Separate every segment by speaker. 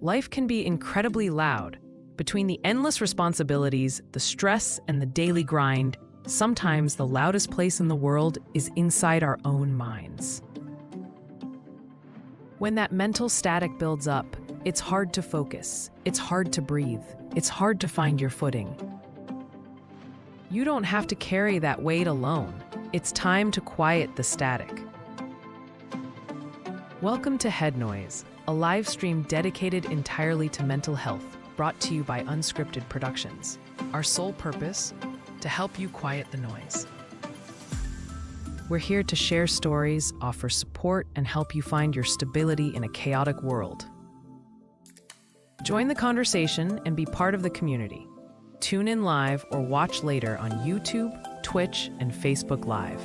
Speaker 1: life can be incredibly loud. Between the endless responsibilities, the stress, and the daily grind, sometimes the loudest place in the world is inside our own minds. When that mental static builds up, it's hard to focus, it's hard to breathe, it's hard to find your footing. You don't have to carry that weight alone. It's time to quiet the static. Welcome to Head Noise, a live stream dedicated entirely to mental health, brought to you by Unscripted Productions. Our sole purpose? To help you quiet the noise. We're here to share stories, offer support, and help you find your stability in a chaotic world. Join the conversation and be part of the community. Tune in live or watch later on YouTube, Twitch, and Facebook Live.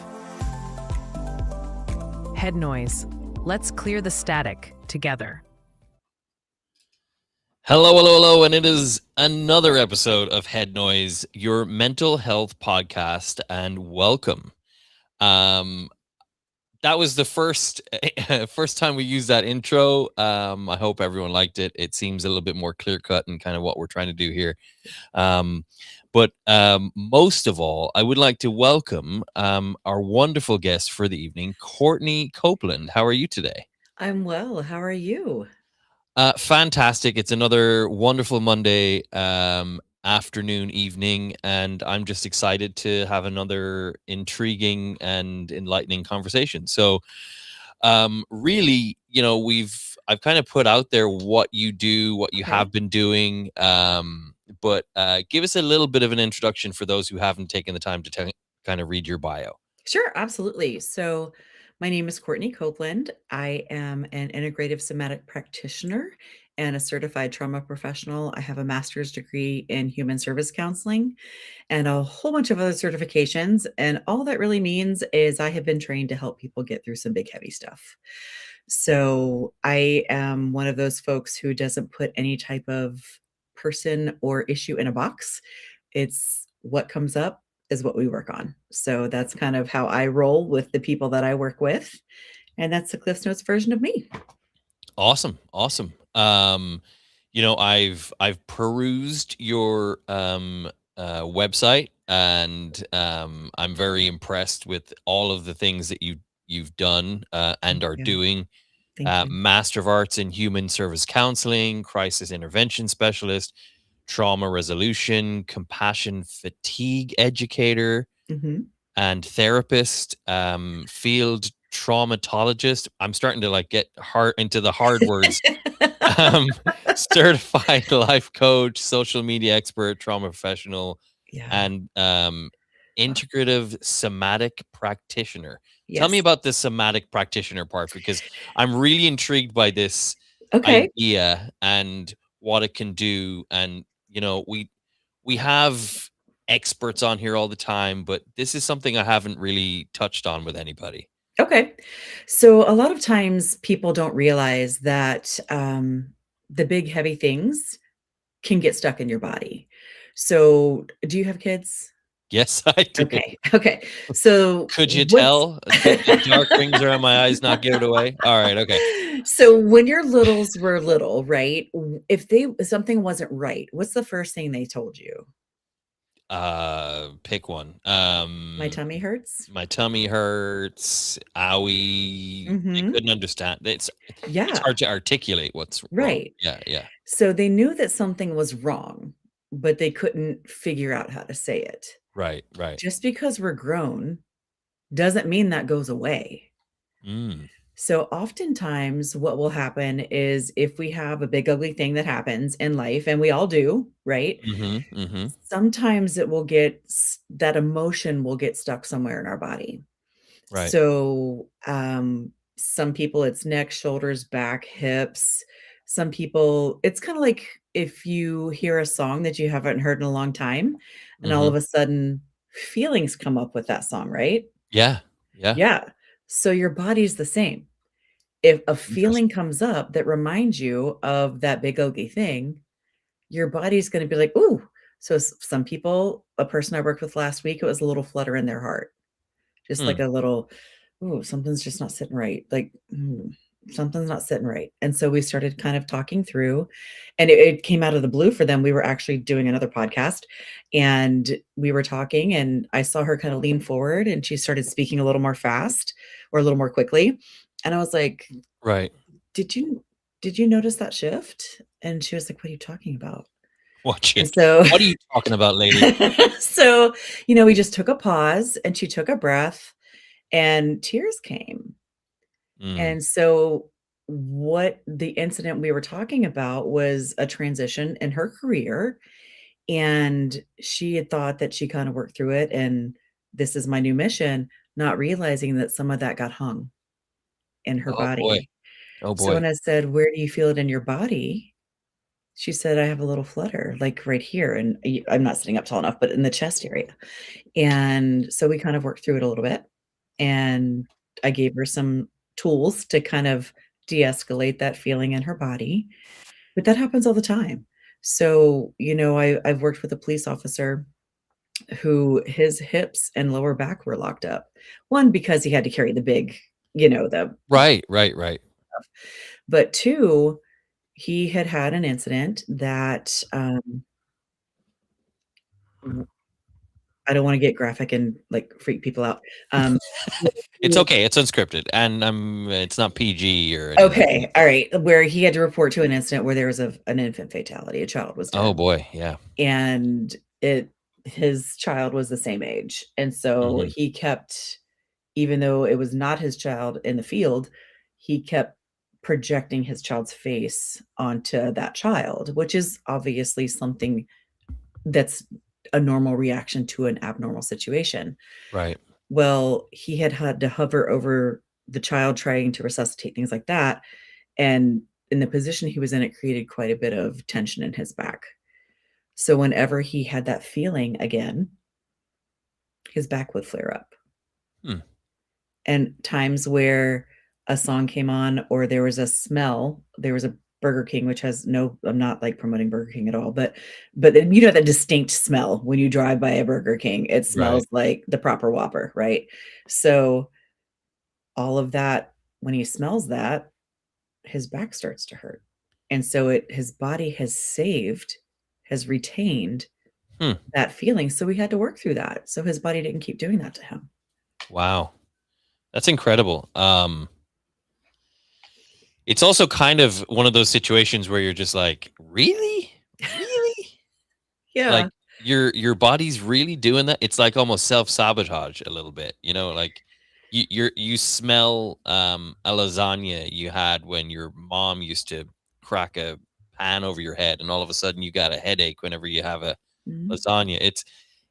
Speaker 1: Head Noise. Let's clear the static together.
Speaker 2: Hello, and it is another episode of Head Noise, your mental health podcast, and welcome. That was the first time we used that intro. I hope everyone liked it. It seems a little bit more clear-cut and kind of what we're trying to do here. But most of all, I would like to welcome our wonderful guest for the evening, Courtney Copeland. How are you today?
Speaker 3: I'm well. How are you?
Speaker 2: Fantastic. It's another wonderful Monday afternoon, evening, and I'm just excited to have another intriguing and enlightening conversation. So really, I've kind of put out there what you do, what you have been doing, but give us a little bit of an introduction for those who haven't taken the time to kind of read your bio.
Speaker 3: Sure, absolutely. So my name is Courtney Copeland. I am an integrative somatic practitioner and a certified trauma professional. I have a master's degree in human service counseling and a whole bunch of other certifications. And all that really means is I have been trained to help people get through some big, heavy stuff. So I am one of those folks who doesn't put any type of person or issue in a box. It's what comes up is what we work on. So that's kind of how I roll with the people that I work with. And that's the Cliff Notes version of me.
Speaker 2: Awesome. I've perused your website, and I'm very impressed with all of the things that you've done and are doing. Master of Arts in Human Service Counseling, Crisis Intervention Specialist, Trauma Resolution, Compassion Fatigue Educator, and Therapist, Field Traumatologist. I'm starting to get hard into the hard words. Certified Life Coach, Social Media Expert, Trauma Professional, and Integrative Somatic Practitioner. Yes. Tell me about the somatic practitioner part, because I'm really intrigued by this idea and what it can do. And we have experts on here all the time, but this is something I haven't really touched on with anybody.
Speaker 3: Okay. So a lot of times people don't realize that the big, heavy things can get stuck in your body. So do you have kids?
Speaker 2: Yes, I do.
Speaker 3: Okay. So
Speaker 2: could you tell? The dark rings around my eyes not give it away? All right, okay.
Speaker 3: So when your littles were little, right? If something wasn't right, what's the first thing they told you?
Speaker 2: Pick one.
Speaker 3: My tummy hurts.
Speaker 2: My tummy hurts. Owie. They couldn't understand. It's hard to articulate what's
Speaker 3: right.
Speaker 2: Wrong. Yeah.
Speaker 3: So they knew that something was wrong, but they couldn't figure out how to say it.
Speaker 2: Right.
Speaker 3: Just because we're grown doesn't mean that goes away. So oftentimes what will happen is if we have a big, ugly thing that happens in life, and we all do, right? Sometimes that emotion will get stuck somewhere in our body.
Speaker 2: Right.
Speaker 3: So some people it's neck, shoulders, back, hips. Some people, it's kind of like if you hear a song that you haven't heard in a long time, and all of a sudden feelings come up with that song, right?
Speaker 2: Yeah.
Speaker 3: So your body's the same. If a feeling comes up that reminds you of that big ugly thing, your body's going to be like, ooh. So some people, a person I worked with last week, it was a little flutter in their heart. Just like a little, ooh, something's just not sitting right. Like, something's not sitting right. And so we started kind of talking through, and it came out of the blue for them. We were actually doing another podcast, and we were talking, and I saw her kind of lean forward, and she started speaking a little more fast or a little more quickly. And I was like,
Speaker 2: Right.
Speaker 3: did you notice that shift? And she was like, what are you talking about?
Speaker 2: Watch
Speaker 3: And
Speaker 2: it.
Speaker 3: so
Speaker 2: What are you talking about, lady?
Speaker 3: so, we just took a pause, and she took a breath, and tears came.
Speaker 2: Mm.
Speaker 3: And so what the incident we were talking about was a transition in her career, and she had thought that she kind of worked through it, and this is my new mission, not realizing that some of that got hung in her
Speaker 2: Oh boy.
Speaker 3: body.
Speaker 2: Oh
Speaker 3: So when
Speaker 2: boy.
Speaker 3: I said, "Where do you feel it in your body?" She said, "I have a little flutter, like right here." And I'm not sitting up tall enough, but in the chest area. And so we kind of worked through it a little bit, and I gave her some tools to kind of de-escalate that feeling in her body, but that happens all the time. So, I've worked with a police officer who his hips and lower back were locked up. One, because he had to carry the big, the
Speaker 2: Right. Right. Right.
Speaker 3: but two, he had had an incident that, I don't wanna get graphic and, like, freak people out. Um,
Speaker 2: It's okay. It's unscripted, and it's not PG or anything.
Speaker 3: okay, alright, where he had to report to an incident where there was an infant fatality, a child was
Speaker 2: Oh
Speaker 3: dead,
Speaker 2: boy. Yeah.
Speaker 3: and his child was the same age, and so
Speaker 2: Hmm.
Speaker 3: he kept, even though it was not his child in the field, he kept projecting his child's face onto that child, which is obviously something that's a normal reaction to an abnormal situation.
Speaker 2: Right.
Speaker 3: Well, he had to hover over the child trying to resuscitate, things like that, and in the position he was in, it created quite a bit of tension in his back. So whenever he had that feeling again, his back would flare up.
Speaker 2: Hmm.
Speaker 3: And times where a song came on or there was a smell, there was a Burger King, which has no, I'm not, like, promoting Burger King at all, but then that distinct smell when you drive by a Burger King, it
Speaker 2: Right.
Speaker 3: smells like the proper Whopper, right? So, all of that, when he smells that, his back starts to hurt. And so his body has retained
Speaker 2: Hmm.
Speaker 3: that feeling, so we had to work through that, so his body didn't keep doing that to him.
Speaker 2: Wow. That's incredible. It's also kind of one of those situations where you're just like, really? Really?
Speaker 3: Yeah.
Speaker 2: Like your body's really doing that? It's like almost self-sabotage a little bit, like you smell a lasagna you had when your mom used to crack a pan over your head, and all of a sudden you got a headache whenever you have a
Speaker 3: Mhm.
Speaker 2: lasagna.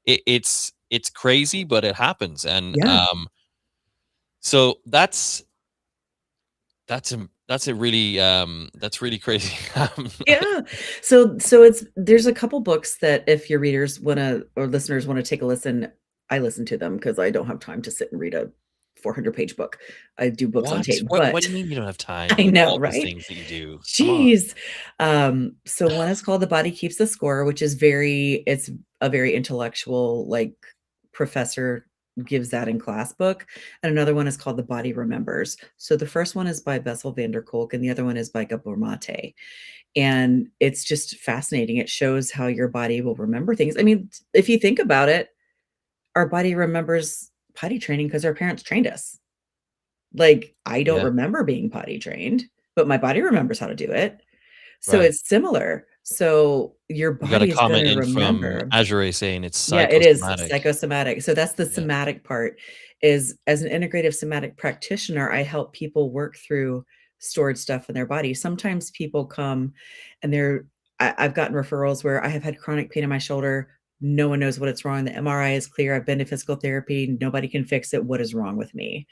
Speaker 2: It's crazy, but it happens. And
Speaker 3: Yeah.
Speaker 2: so that's a really that's really crazy.
Speaker 3: Yeah. So there's a couple books that if your readers wanna or listeners wanna take a listen, I listen to them because I don't have time to sit and read a 400-page book. I do books on
Speaker 2: What?
Speaker 3: tape,
Speaker 2: What
Speaker 3: but
Speaker 2: do you mean you don't have time
Speaker 3: I
Speaker 2: with
Speaker 3: know,
Speaker 2: all these
Speaker 3: right?
Speaker 2: things that you do? Come on.
Speaker 3: Jeez. So one is called The Body Keeps the Score, which is it's a very intellectual, like, professor gives that in class book, and another one is called The Body Remembers. So the first one is by Bessel van der Kolk, and the other one is by Gabor Mate. And it's just fascinating. It shows how your body will remember things. I mean, if you think about it, our body remembers potty training because our parents trained us. Like, I don't
Speaker 2: Yeah,
Speaker 3: remember being potty trained, but my body remembers how to do it. So
Speaker 2: right.
Speaker 3: it's similar. So your
Speaker 2: We got a
Speaker 3: body is
Speaker 2: comment
Speaker 3: gonna
Speaker 2: in from
Speaker 3: remember.
Speaker 2: Azure saying it's
Speaker 3: Yeah, it is
Speaker 2: psychosomatic.
Speaker 3: psychosomatic. So that's the
Speaker 2: Yeah.
Speaker 3: somatic part, is as an integrative somatic practitioner, I help people work through stored stuff in their body. Sometimes people come and I've gotten referrals where I have had chronic pain in my shoulder. No one knows what it's wrong. The MRI is clear. I've been to physical therapy. Nobody can fix it. What is wrong with me?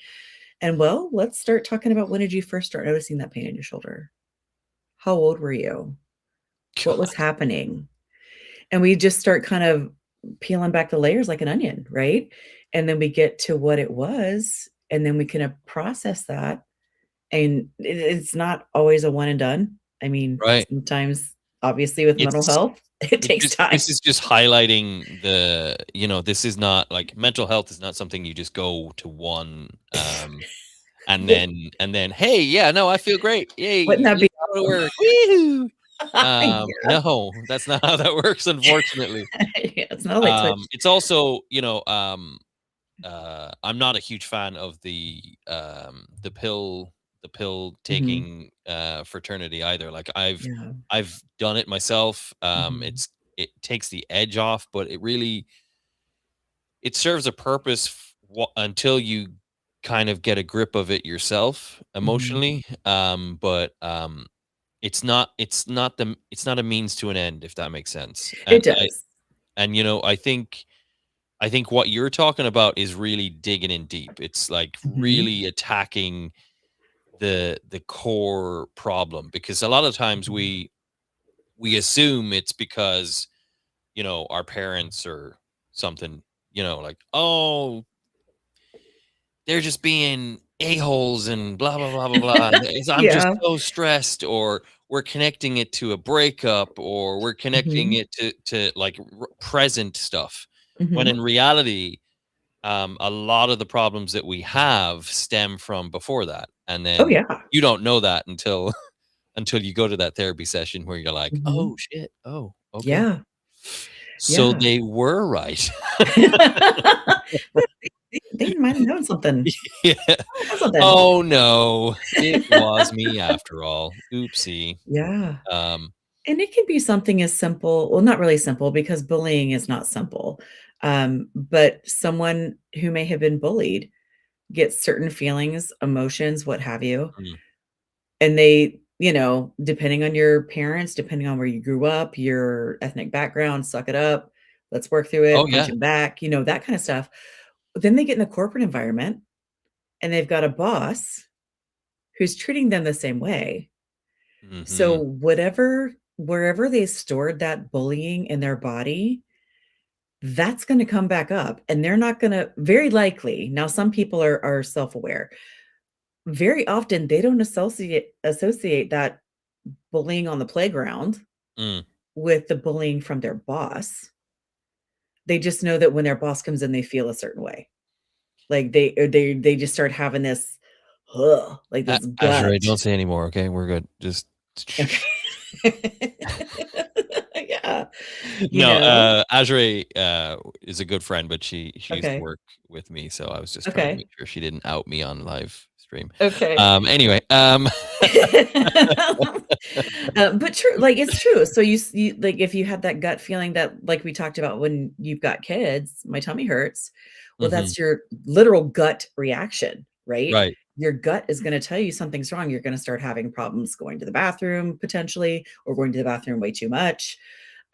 Speaker 3: And well, let's start talking about when did you first start noticing that pain in your shoulder? How old were you? What was
Speaker 2: God.
Speaker 3: happening? And we just start kind of peeling back the layers like an onion, right? And then we get to what it was, and then we can process that. And it's not always a one and done. I mean,
Speaker 2: Right.
Speaker 3: sometimes, obviously, with mental
Speaker 2: It's
Speaker 3: health, it takes time.
Speaker 2: this is just highlighting this is not like mental health is not something you just go to one and then, hey, yeah, no, I feel great.
Speaker 3: Wouldn't
Speaker 2: Yay,
Speaker 3: that
Speaker 2: let's
Speaker 3: be
Speaker 2: go to
Speaker 3: awesome?
Speaker 2: work. Woo!
Speaker 3: Yeah.
Speaker 2: No, that's not how that works, unfortunately.
Speaker 3: Yeah, it's not like Twitch.
Speaker 2: It's also, I'm not a huge fan of the pill
Speaker 3: Mhm.
Speaker 2: taking fraternity either. Like
Speaker 3: Yeah.
Speaker 2: I've done it myself.
Speaker 3: Mhm.
Speaker 2: It takes the edge off, but it serves a purpose until you kind of get a grip of it yourself
Speaker 3: Mhm.
Speaker 2: emotionally. But it's not a means to an end, if that makes sense.
Speaker 3: It
Speaker 2: And
Speaker 3: does.
Speaker 2: I think what you're talking about is really digging in deep. It's like
Speaker 3: Mhm.
Speaker 2: really attacking the core problem, because a lot of times
Speaker 3: Mhm.
Speaker 2: we assume it's because our parents or something, like, oh, they're just being a-holes and blah blah blah blah blah. I'm just
Speaker 3: Yeah.
Speaker 2: so stressed, or we're connecting it to a breakup, or we're connecting
Speaker 3: Mhm.
Speaker 2: it to like present stuff, when
Speaker 3: Mhm.
Speaker 2: in reality, a lot of the problems that we have stem from before that, and
Speaker 3: Oh,
Speaker 2: then
Speaker 3: yeah.
Speaker 2: you don't know that until until you go to that therapy session where you're like,
Speaker 3: Mhm.
Speaker 2: oh shit, oh, okay,
Speaker 3: Yeah.
Speaker 2: so
Speaker 3: Yeah.
Speaker 2: they were right.
Speaker 3: They might have known something.
Speaker 2: Yeah.
Speaker 3: Know something.
Speaker 2: Oh no, it was me after all. Oopsie.
Speaker 3: Yeah.
Speaker 2: Um,
Speaker 3: And it can be something as simple, well, not really simple because bullying is not simple. But someone who may have been bullied gets certain feelings, emotions, what have you,
Speaker 2: mm.
Speaker 3: and they, depending on your parents, depending on where you grew up, your ethnic background, suck it up, let's work through
Speaker 2: Oh
Speaker 3: it, punch
Speaker 2: yeah.
Speaker 3: him back, that kind of stuff. But then they get in a corporate environment and they've got a boss who's treating them the same way. So
Speaker 2: Hmm.
Speaker 3: wherever they stored that bullying in their body, that's gonna come back up, and they're not gonna, very likely, now some people are self-aware. Very often, they don't associate that bullying on the playground
Speaker 2: Mm.
Speaker 3: with the bullying from their boss. They just know that when their boss comes in, they feel a certain way. Like, they just start having this, ugh, like this
Speaker 2: Azure,
Speaker 3: gut.
Speaker 2: don't say anymore. Okay, we're good. Just
Speaker 3: Okay. Yeah, you
Speaker 2: no.
Speaker 3: know?
Speaker 2: Azure is a good friend, but she used to
Speaker 3: Okay.
Speaker 2: work with me, so I was just trying to
Speaker 3: Okay.
Speaker 2: make sure she didn't out me on live stream.
Speaker 3: Okay.
Speaker 2: Anyway,
Speaker 3: But true, like, it's true. So you like, if you had that gut feeling that, like we talked about when you've got kids, "My tummy hurts." Well,
Speaker 2: mhm,
Speaker 3: that's your literal gut reaction, right?
Speaker 2: right,
Speaker 3: Your gut is gonna tell you something's wrong. You're gonna start having problems going to the bathroom potentially, or going to the bathroom way too much.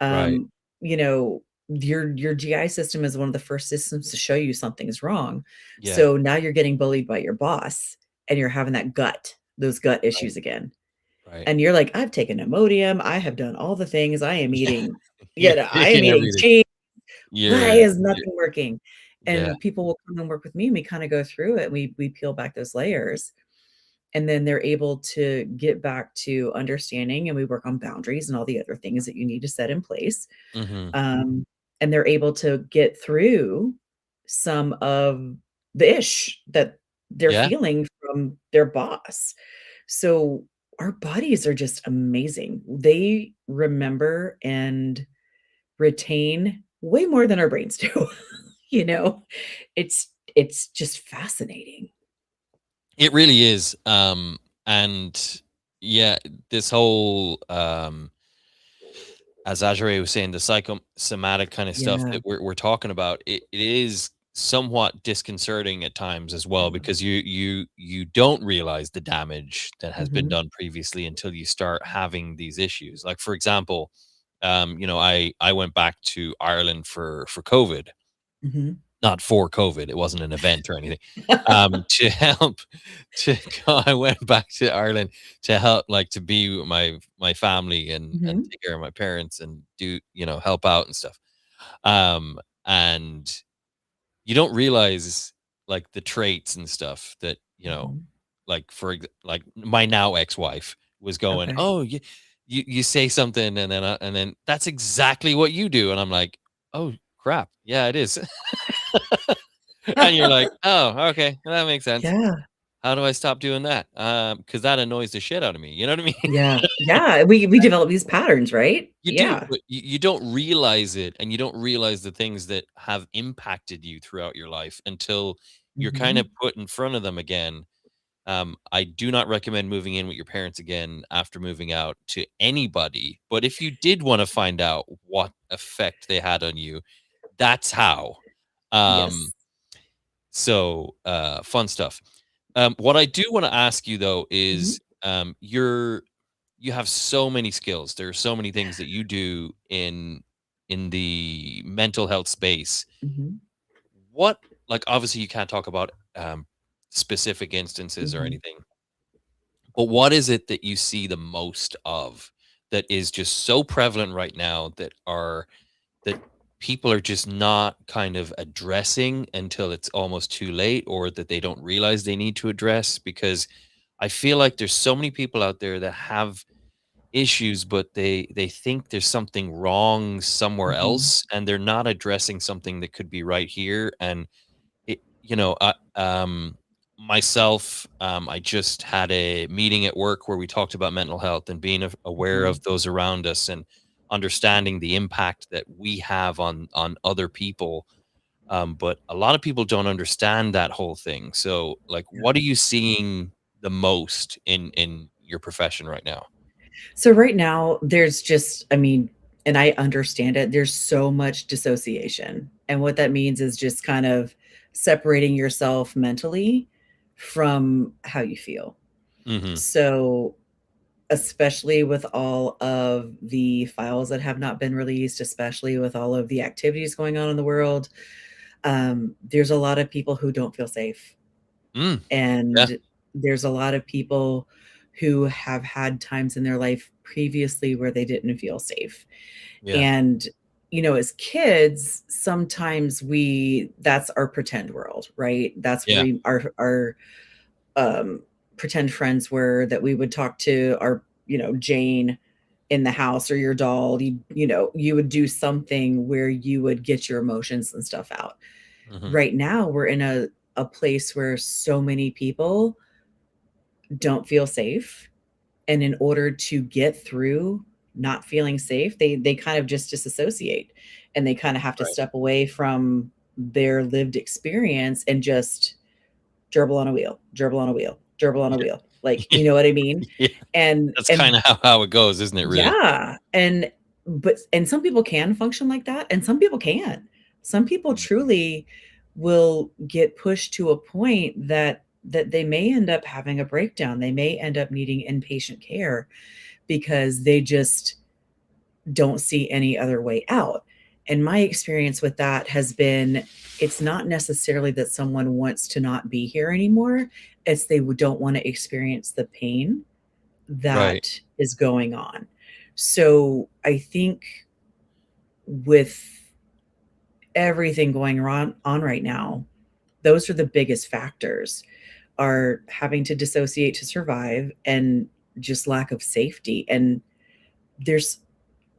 Speaker 2: right,
Speaker 3: Um, your GI system is one of the first systems to show you something's wrong.
Speaker 2: yeah,
Speaker 3: So now you're getting bullied by your boss, and you're having those gut
Speaker 2: right,
Speaker 3: issues again.
Speaker 2: right.
Speaker 3: And you're like, "I've taken Imodium, I have done all the things, I am eating,
Speaker 2: You're
Speaker 3: I am
Speaker 2: taking
Speaker 3: eating
Speaker 2: everything.
Speaker 3: cheese. Why
Speaker 2: You're,
Speaker 3: is
Speaker 2: you
Speaker 3: nothing working?"
Speaker 2: yeah.
Speaker 3: And people will come and work with me, and we kinda go through it, we peel back those layers, and then they're able to get back to understanding, and we work on boundaries and all the other things that you need to set in place.
Speaker 2: Mhm.
Speaker 3: Um, and they're able to get through some of the ish that they're
Speaker 2: Yeah.
Speaker 3: feeling from their boss. So our bodies are just amazing. They remember and retain way more than our brains do. You know, it's just fascinating.
Speaker 2: It really is. And yeah, this whole as Ajare was saying, the psychosomatic kind of stuff
Speaker 3: Yeah.
Speaker 2: that we're talking about, it is somewhat disconcerting at times as well,
Speaker 3: Yeah.
Speaker 2: because you don't realize the damage that has been
Speaker 3: Mhm.
Speaker 2: done previously until you start having these issues. Like, for example, I went back to Ireland for COVID,
Speaker 3: Mhm.
Speaker 2: not for COVID. It wasn't an event or anything. To help, to I went back to Ireland to help, like, to be with my family and
Speaker 3: Mhm.
Speaker 2: take care of my parents and do, help out and stuff. And you don't realize, like, the traits and stuff that,
Speaker 3: Mhm.
Speaker 2: like, like, my now ex-wife was going,
Speaker 3: Okay.
Speaker 2: "Oh, you say something, and then that's exactly what you do." And I'm like, "Oh, crap. Yeah, it is." And you're like, "Oh, okay. That makes sense."
Speaker 3: Yeah.
Speaker 2: How do I stop doing that? Because that annoys the shit out of me. You know what I mean?
Speaker 3: Yeah. Yeah. We develop these patterns, right?
Speaker 2: You do,
Speaker 3: Yeah.
Speaker 2: but you don't realize it, and you don't realize the things that have impacted you throughout your life until you're kind of
Speaker 3: Mhm.
Speaker 2: put in front of them again. I do not recommend moving in with your parents again after moving out to anybody. But if you did want to find out what effect they had on you, that's how. Um,
Speaker 3: Yes.
Speaker 2: fun stuff. What I do want to ask you though
Speaker 3: Mhm.
Speaker 2: is, you have so many skills. There are so many things that you do in the mental health space.
Speaker 3: Mhm.
Speaker 2: What, like, obviously you can't talk about specific instances or
Speaker 3: Mhm.
Speaker 2: anything, but what is it that you see the most of that is just so prevalent right now that people are just not kind of addressing until it's almost too late, or that they don't realize they need to address? Because I feel like there's so many people out there that have issues, but they think there's something wrong somewhere
Speaker 3: Mhm.
Speaker 2: else, and they're not addressing something that could be right here. And myself, I just had a meeting at work where we talked about mental health and being aware
Speaker 3: Mhm.
Speaker 2: of those around us, and understanding the impact that we have on other people. But a lot of people don't understand that whole thing. So, like,
Speaker 3: Yeah.
Speaker 2: what are you seeing the most in your profession right now?
Speaker 3: So right now, there's just, I mean, and I understand it, there's so much dissociation. And what that means is just kind of separating yourself mentally from how you feel.
Speaker 2: Hmm.
Speaker 3: So, especially with all of the files that have not been released, especially with all of the activities going on in the world, there's a lot of people who don't feel safe.
Speaker 2: Mm, yeah,
Speaker 3: And there's a lot of people who have had times in their life previously where they didn't feel safe.
Speaker 2: yeah,
Speaker 3: And, as kids, sometimes that's our pretend world, right? That's where
Speaker 2: yeah.
Speaker 3: our um, pretend friends were, that we would talk to our, Jane in the house, or your doll. You would do something where you would get your emotions and stuff out.
Speaker 2: Hmm.
Speaker 3: Right now, we're in a place where so many people don't feel safe, and in order to get through not feeling safe, they kind of just disassociate, and they kind of have to
Speaker 2: Right.
Speaker 3: step away from their lived experience and just gerbil on a wheel, gerbil on a wheel, gerbil on a wheel. Like,
Speaker 2: Yeah.
Speaker 3: you know what I mean?
Speaker 2: Yeah. That's
Speaker 3: And
Speaker 2: kind of how it goes, isn't it? Really?
Speaker 3: yeah, and some people can function like that, and some people can't. Some people
Speaker 2: Mm.
Speaker 3: truly will get pushed to a point that they may end up having a breakdown. They may end up needing inpatient care because they just don't see any other way out. And my experience with that has been, it's not necessarily that someone wants to not be here anymore, it's they don't want to experience the pain
Speaker 2: Right.
Speaker 3: that is going on. So I think with everything going on right now, those are the biggest factors, are having to dissociate to survive, and just lack of safety. And there's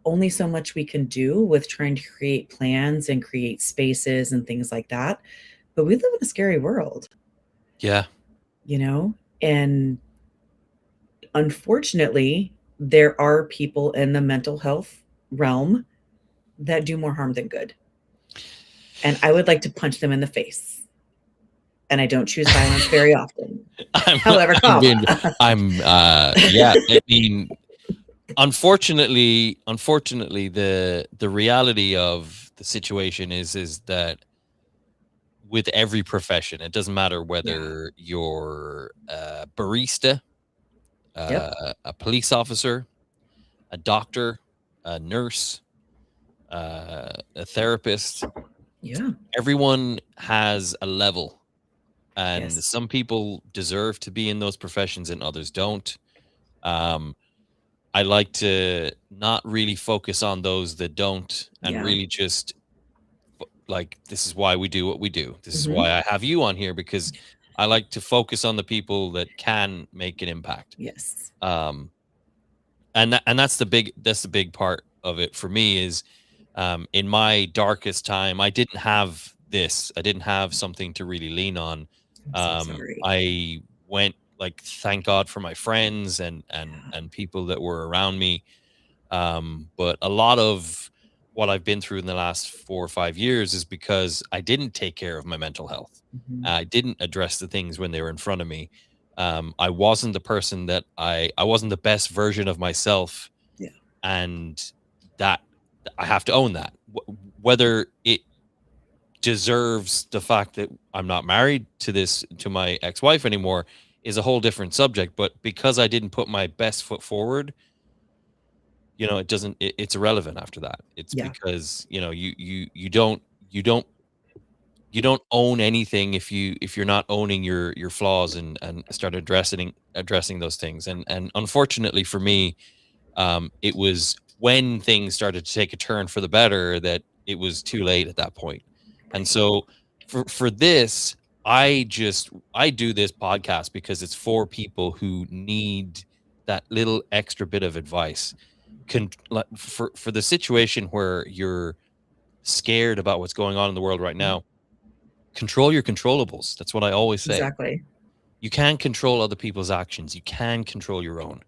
Speaker 3: only so much we can do with trying to create plans and create spaces and things like that. But we live in a scary world,
Speaker 2: Yeah.
Speaker 3: you know? And unfortunately, there are people in the mental health realm that do more harm than good. And I would like to punch them in the face. And I don't choose violence very often.
Speaker 2: I'm
Speaker 3: However,
Speaker 2: I'm being
Speaker 3: comma.
Speaker 2: yeah, I mean, unfortunately, the reality of the situation is that with every profession, it doesn't matter
Speaker 3: Yeah.
Speaker 2: whether you're a barista,
Speaker 3: Yep.
Speaker 2: a police officer, a doctor, a nurse, a therapist.
Speaker 3: Yeah.
Speaker 2: Everyone has a level, and
Speaker 3: Yes.
Speaker 2: some people deserve to be in those professions and others don't. Um, I like to not really focus on those that don't, and
Speaker 3: Yeah.
Speaker 2: really just, like, this is why we do what we do. This is
Speaker 3: Mhm.
Speaker 2: why I have you on here, because I like to focus on the people that can make an impact.
Speaker 3: Yes.
Speaker 2: Um, and that's the big part of it for me is, in my darkest time, I didn't have this. I didn't have something to really lean on.
Speaker 3: I'm so sorry.
Speaker 2: I went, like, thank God for my friends and people that were around me. But a lot of what I've been through in the last 4 or 5 years is because I didn't take care of my mental health.
Speaker 3: Mhm.
Speaker 2: I didn't address the things when they were in front of me. I wasn't the person that I wasn't the best version of myself,
Speaker 3: Yeah.
Speaker 2: and that I have to own that. Whether it deserves the fact that I'm not married to my ex-wife anymore is a whole different subject. But because I didn't put my best foot forward, it doesn't it's irrelevant after that. It's
Speaker 3: Yeah.
Speaker 2: because, you don't you don't own anything if you're not owning your flaws and start addressing those things. And unfortunately for me, it was when things started to take a turn for the better that it was too late at that point. And
Speaker 3: Right.
Speaker 2: so for this, I do this podcast because it's for people who need that little extra bit of advice. For the situation where you're scared about what's going on in the world right
Speaker 3: Mhm.
Speaker 2: now, control your controllables. That's what I always say.
Speaker 3: Exactly.
Speaker 2: You can control other people's actions. You can control your own.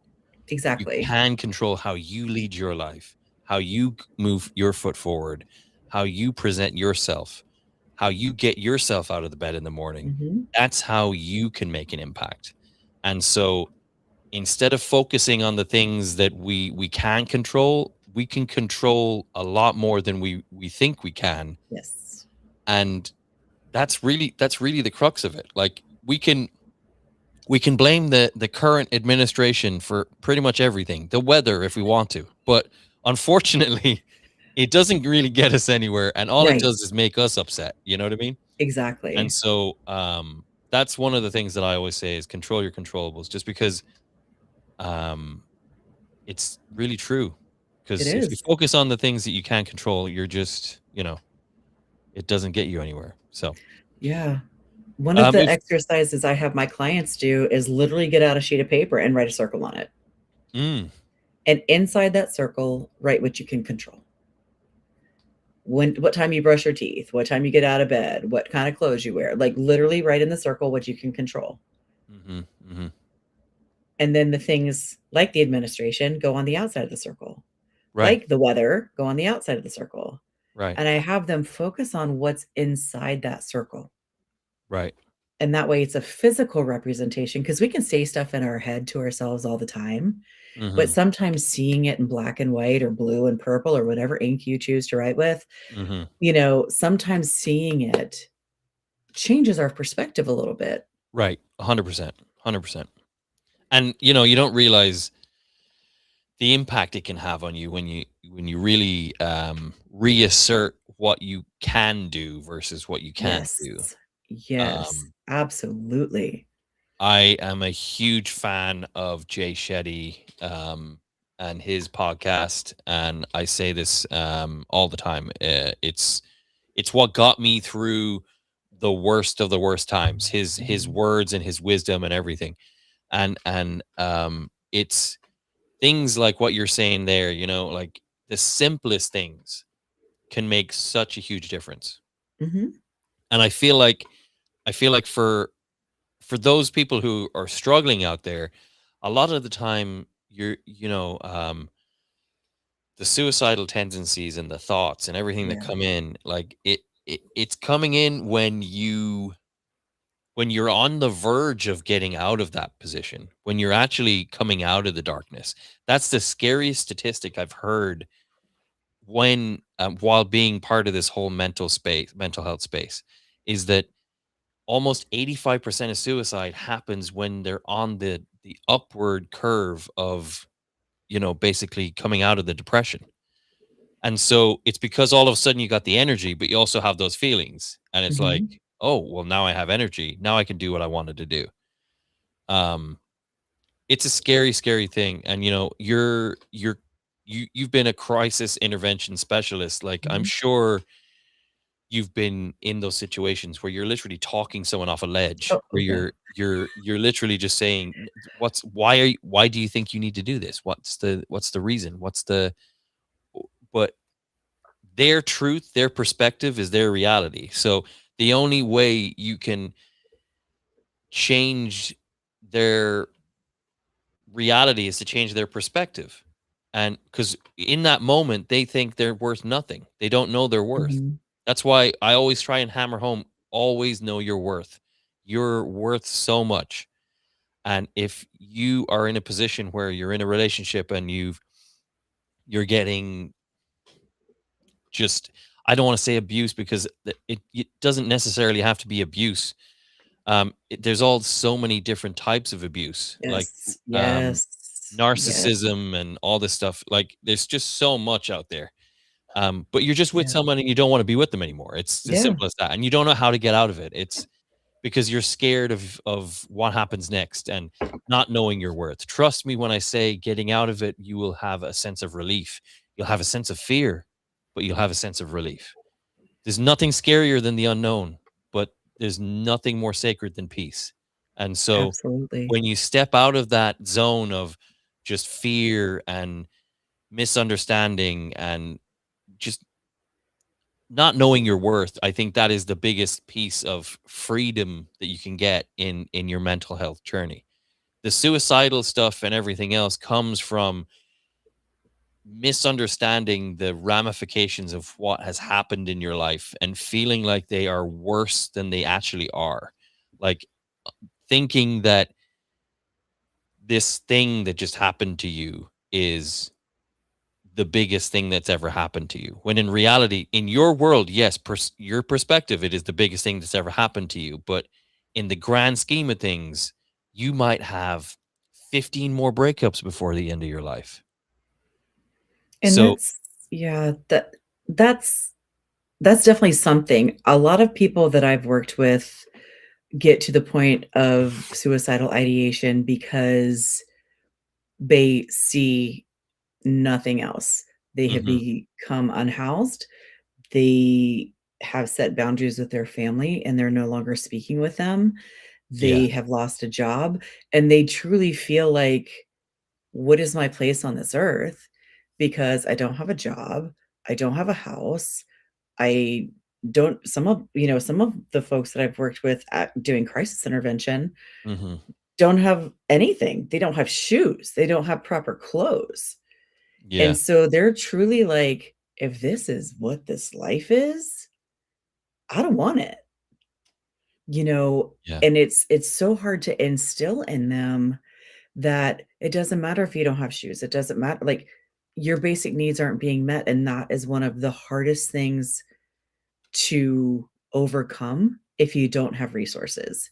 Speaker 2: You
Speaker 3: Exactly.
Speaker 2: can control how you lead your life, how you move your foot forward, how you present yourself, how you get yourself out of the bed in the morning.
Speaker 3: Mhm.
Speaker 2: That's how you can make an impact. And so instead of focusing on the things that we can control, we can control a lot more than we think we can.
Speaker 3: Yes.
Speaker 2: And that's really the crux of it. Like, we can blame the current administration for pretty much everything, the weather if we want to, but unfortunately, it doesn't really get us anywhere, and all it
Speaker 3: Right.
Speaker 2: does is make us upset. You know what I mean? And
Speaker 3: Exactly.
Speaker 2: so, that's one of the things that I always say is control your controllables, just because, um, it's really true.
Speaker 3: It
Speaker 2: Because if you
Speaker 3: is.
Speaker 2: focus on the things that you can't control, you're just, it doesn't get you anywhere. So,
Speaker 3: Yeah. One of the
Speaker 2: if
Speaker 3: exercises I have my clients do is literally get out a sheet of paper and write a circle on it.
Speaker 2: mm,
Speaker 3: And inside that circle, write what you can control. What time you brush your teeth, what time you get out of bed, what kind of clothes you wear. Like literally write in the circle what you can control.
Speaker 2: mhm, mhm,
Speaker 3: And then the things like the administration go on the outside of the circle.
Speaker 2: right,
Speaker 3: Like the weather, go on the outside of the circle.
Speaker 2: right,
Speaker 3: And I have them focus on what's inside that circle.
Speaker 2: right,
Speaker 3: And that way it's a physical representation because we can say stuff in our head to ourselves all the time. But
Speaker 2: mhm,
Speaker 3: sometimes seeing it in black and white or blue and purple or whatever ink you choose to write with,
Speaker 2: mhm.
Speaker 3: sometimes seeing it changes our perspective a little bit.
Speaker 2: Right, 100%, 100%. And, you don't realize the impact it can have on you when you really, reassert what you can do versus what you can't
Speaker 3: Yes.
Speaker 2: do.
Speaker 3: Yes,
Speaker 2: Um,
Speaker 3: absolutely.
Speaker 2: I am a huge fan of Jay Shetty, and his podcast, and I say this, all the time. It's what got me through the worst of the worst times. His
Speaker 3: Mhm,
Speaker 2: words and his wisdom and everything. And it's things like what you're saying there, like the simplest things can make such a huge difference.
Speaker 3: mhm.
Speaker 2: And I feel like for those people who are struggling out there, a lot of the time the suicidal tendencies and the thoughts and everything that
Speaker 3: Yeah,
Speaker 2: come in, like it's coming in when you're on the verge of getting out of that position, when you're actually coming out of the darkness. That's the scariest statistic I've heard when, while being part of this whole mental health space, is that almost 85% of suicide happens when they're on the upward curve of, basically coming out of the depression. And so it's because all of a sudden you got the energy, but you also have those feelings. And it's like,
Speaker 3: mhm.
Speaker 2: oh, well, now I have energy. Now I can do what I wanted to do. Um, it's a scary, scary thing. And you've been a crisis intervention specialist. Like, I'm
Speaker 3: Mhm.
Speaker 2: sure you've been in those situations where you're literally talking someone off a ledge,
Speaker 3: Oh,
Speaker 2: where
Speaker 3: yeah.
Speaker 2: you're literally just saying, why do you think you need to do this? What's the reason? But their truth, their perspective is their reality. So the only way you can change their reality is to change their perspective. And because in that moment, they think they're worth nothing. They don't know their worth.
Speaker 3: Mhm.
Speaker 2: That's why I always try and hammer home, always know your worth. You're worth so much. And if you are in a position where you're in a relationship and you're getting just, I don't want to say abuse, because it doesn't necessarily have to be abuse. There's all so many different types of abuse, like
Speaker 3: Yes.
Speaker 2: um,
Speaker 3: Yes. Yes.
Speaker 2: narcissism and all this stuff. Like there's just so much out there. But you're just with
Speaker 3: Yeah.
Speaker 2: someone and you don't want to be with them anymore. It's as
Speaker 3: Yeah.
Speaker 2: simple as that, and you don't know how to get out of it. It's because you're scared of what happens next and not knowing your worth. Trust me when I say getting out of it, you will have a sense of relief. You'll have a sense of fear, but you'll have a sense of relief. There's nothing scarier than the unknown, but there's nothing more sacred than peace. And so
Speaker 3: Absolutely.
Speaker 2: when you step out of that zone of just fear and misunderstanding and just not knowing your worth, I think that is the biggest piece of freedom that you can get in your mental health journey. The suicidal stuff and everything else comes from misunderstanding the ramifications of what has happened in your life and feeling like they are worse than they actually are. Like thinking that this thing that just happened to you is the biggest thing that's ever happened to you. When in reality, in your world, yes, your perspective, it is the biggest thing that's ever happened to you. But in the grand scheme of things, you might have 15 more breakups before the end of your life.
Speaker 3: And
Speaker 2: So,
Speaker 3: that's yeah, that's that's definitely something. A lot of people that I've worked with get to the point of suicidal ideation because they see nothing else. They have
Speaker 2: mhm,
Speaker 3: become unhoused. They have set boundaries with their family and they're no longer speaking with them.
Speaker 2: yeah,
Speaker 3: They have lost a job and they truly feel like, what is my place on this earth? Because I don't have a job. I don't have a house. I don't some of the folks that I've worked with at doing crisis intervention
Speaker 2: mhm,
Speaker 3: don't have anything. They don't have shoes. They don't have proper clothes. And
Speaker 2: yeah,
Speaker 3: so they're truly like, if this is what this life is, I don't want it. You know,
Speaker 2: yeah,
Speaker 3: and it's so hard to instill in them that it doesn't matter if you don't have shoes. It doesn't matter, like, your basic needs aren't being met, and that is one of the hardest things to overcome if you don't have resources.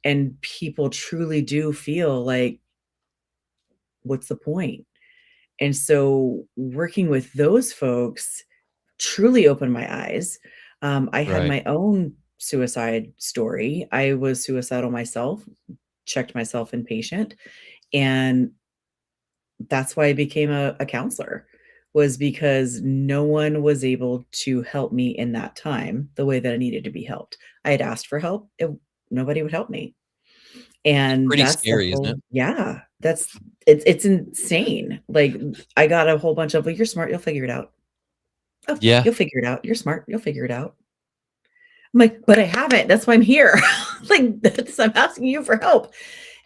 Speaker 3: And people truly do feel like, what's the point? And so working with those folks truly opened my eyes. I had
Speaker 2: right,
Speaker 3: my own suicide story. I was suicidal myself, checked myself inpatient, and that's why I became a counselor, was because no one was able to help me in that time the way that I needed to be helped. I had asked for help, nobody would help me.
Speaker 2: it's
Speaker 3: And
Speaker 2: pretty
Speaker 3: that's the
Speaker 2: scary, isn't it?
Speaker 3: whole yeah, it's insane. Like, I got a whole bunch of, "Well, you're smart, you'll figure it out. Oh,
Speaker 2: Yeah,
Speaker 3: you'll figure it out. You're smart, you'll figure it out." I'm like, "But I haven't, that's why I'm here." Like, that's I'm asking you for help.